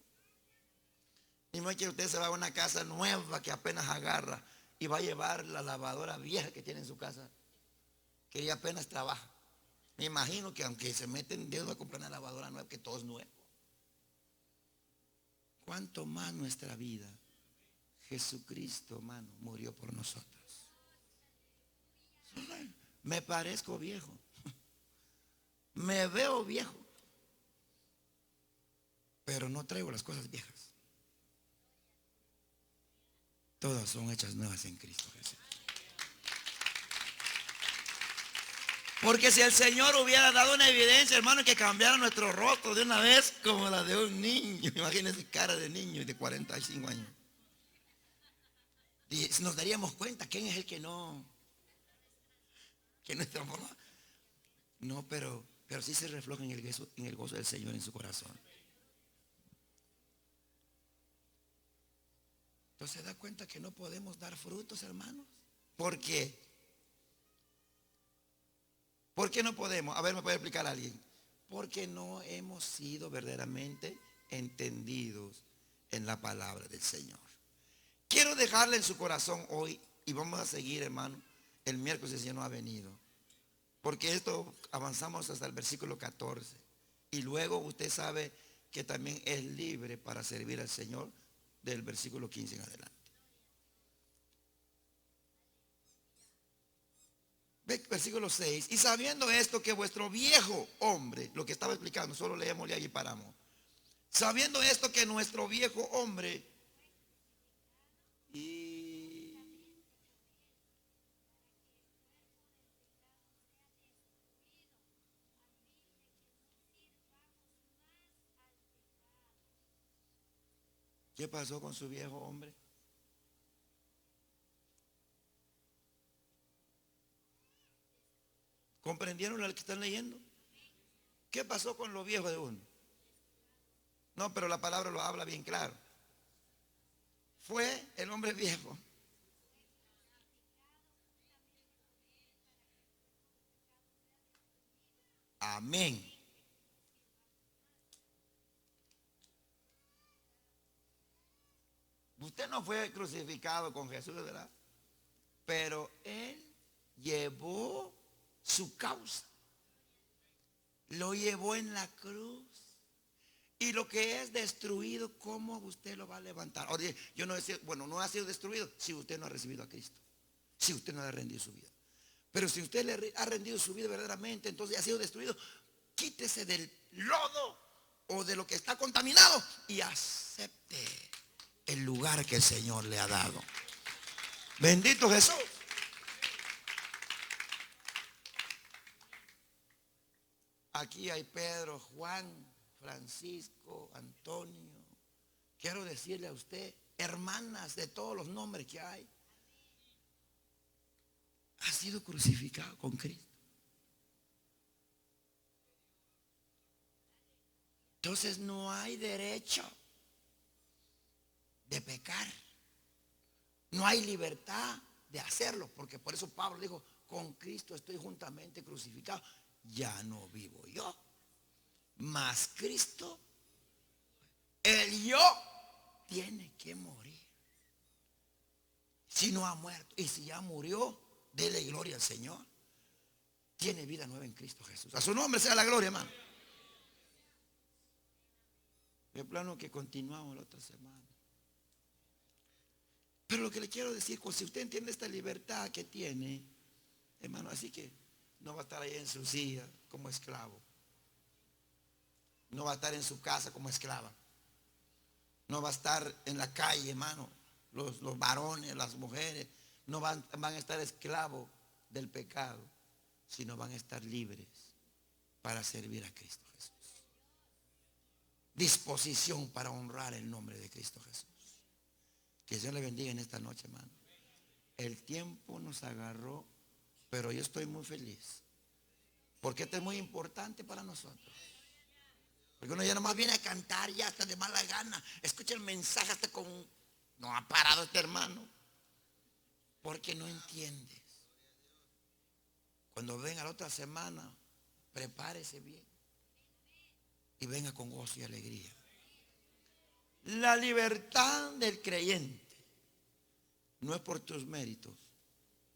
Y no es que usted se va a una casa nueva que apenas agarra y va a llevar la lavadora vieja que tiene en su casa, que ella apenas trabaja. Me imagino que aunque se meten en deuda a comprar una lavadora nueva, que todo es nuevo. ¿Cuánto más nuestra vida? Jesucristo, hermano, murió por nosotros. Me parezco viejo, me veo viejo, pero no traigo las cosas viejas. Todas son hechas nuevas en Cristo Jesús. Porque si el Señor hubiera dado una evidencia, hermano, que cambiara nuestro rostro de una vez como la de un niño, imagínense cara de niño de 45 años, y nos daríamos cuenta quién es el que no transforma. No, pero sí se refleja en el gozo del Señor en su corazón. Entonces se da cuenta que no podemos dar frutos, hermanos. ¿Por qué? ¿Por qué no podemos? A ver, ¿me puede explicar alguien? Porque no hemos sido verdaderamente entendidos en la palabra del Señor. Quiero dejarle en su corazón hoy, y vamos a seguir, hermano, el miércoles el Señor no ha venido. Porque esto avanzamos hasta el versículo 14. Y luego usted sabe que también es libre para servir al Señor del versículo 15 en adelante. Versículo 6. Y sabiendo esto, que vuestro viejo hombre, lo que estaba explicando, solo leémosle allí y paramos. Sabiendo esto, que nuestro viejo hombre ¿qué pasó con su viejo hombre? ¿Comprendieron lo que están leyendo? ¿Qué pasó con lo viejo de uno? No, pero la palabra lo habla bien claro. Fue el hombre viejo. Amén. Usted no fue crucificado con Jesús, ¿verdad? Pero Él llevó su causa. Lo llevó en la cruz. Y lo que es destruido, ¿cómo usted lo va a levantar? Oye, yo no decía, bueno, no ha sido destruido si usted no ha recibido a Cristo. Si usted no le ha rendido su vida. Pero si usted le ha rendido su vida verdaderamente, entonces ha sido destruido. Quítese del lodo o de lo que está contaminado y acepte el lugar que el Señor le ha dado. Bendito Jesús. Aquí hay Pedro, Juan, Francisco, Antonio. Quiero decirle a usted, hermanas de todos los nombres que hay, ha sido crucificado con Cristo. Entonces no hay derecho de pecar. No hay libertad de hacerlo, porque por eso Pablo dijo, con Cristo estoy juntamente crucificado. Ya no vivo yo, mas Cristo, el yo, tiene que morir. Si no ha muerto, y si ya murió, dele gloria al Señor. Tiene vida nueva en Cristo Jesús. A su nombre sea la gloria, hermano. De plano que continuamos la otra semana. Pero lo que le quiero decir, si usted entiende esta libertad que tiene, hermano, así que no va a estar ahí en su silla como esclavo. No va a estar en su casa como esclava. No va a estar en la calle, hermano. Los varones, las mujeres, no van a estar esclavos del pecado, sino van a estar libres para servir a Cristo Jesús. Disposición para honrar el nombre de Cristo Jesús. Que Dios le bendiga en esta noche, hermano. El tiempo nos agarró Pero yo estoy muy feliz. Porque esto es muy importante para nosotros. Porque uno ya nomás viene a cantar ya hasta de mala gana. Escucha el mensaje hasta con... No ha parado este hermano. Porque no entiendes. Cuando venga la otra semana, prepárese bien. Y venga con gozo y alegría. La libertad del creyente no es por tus méritos,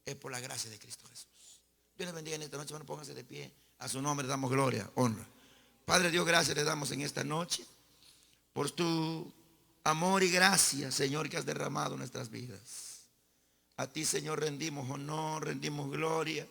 es por la gracia de Cristo Jesús. Dios les bendiga en esta noche. Bueno, pónganse de pie. A su nombre damos gloria, honra. Padre Dios, gracias le damos en esta noche por tu amor y gracia, Señor, que has derramado en nuestras vidas. A ti, Señor, rendimos honor, rendimos gloria,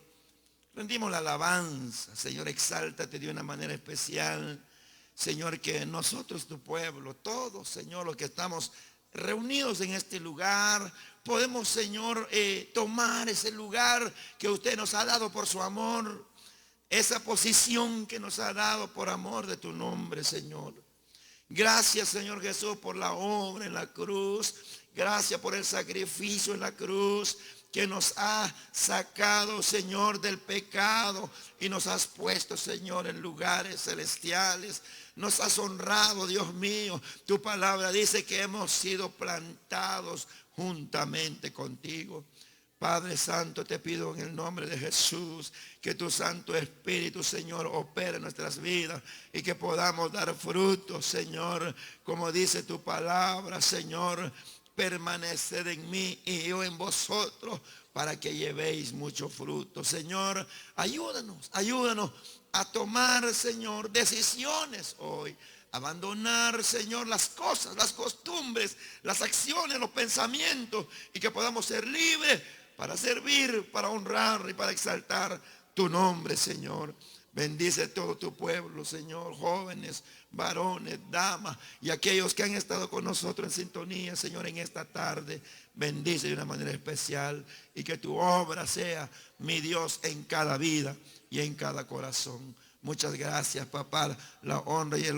rendimos la alabanza. Señor, exáltate de una manera especial. Señor, que nosotros, tu pueblo, todos, Señor, los que estamos reunidos en este lugar, podemos, Señor, tomar ese lugar que usted nos ha dado por su amor, esa posición que nos ha dado por amor de tu nombre, Señor. Gracias, Señor Jesús, por la obra en la cruz. Gracias por el sacrificio en la cruz que nos ha sacado, Señor, del pecado y nos has puesto, Señor, en lugares celestiales. Nos has honrado, Dios mío. Tu palabra dice que hemos sido plantados juntamente contigo. Padre Santo, te pido en el nombre de Jesús que tu Santo Espíritu, Señor, opere en nuestras vidas y que podamos dar frutos, Señor, como dice tu palabra, Señor. Permaneced en mí y yo en vosotros para que llevéis mucho fruto. Señor, ayúdanos a tomar, Señor, decisiones hoy. Abandonar, Señor, las cosas, las costumbres, las acciones, los pensamientos, y que podamos ser libres para servir, para honrar y para exaltar tu nombre, Señor. Bendice todo tu pueblo, Señor, jóvenes, varones, damas y aquellos que han estado con nosotros en sintonía, Señor, en esta tarde. Bendice de una manera especial y que tu obra sea, mi Dios, en cada vida y en cada corazón. Muchas gracias, papá, la honra y el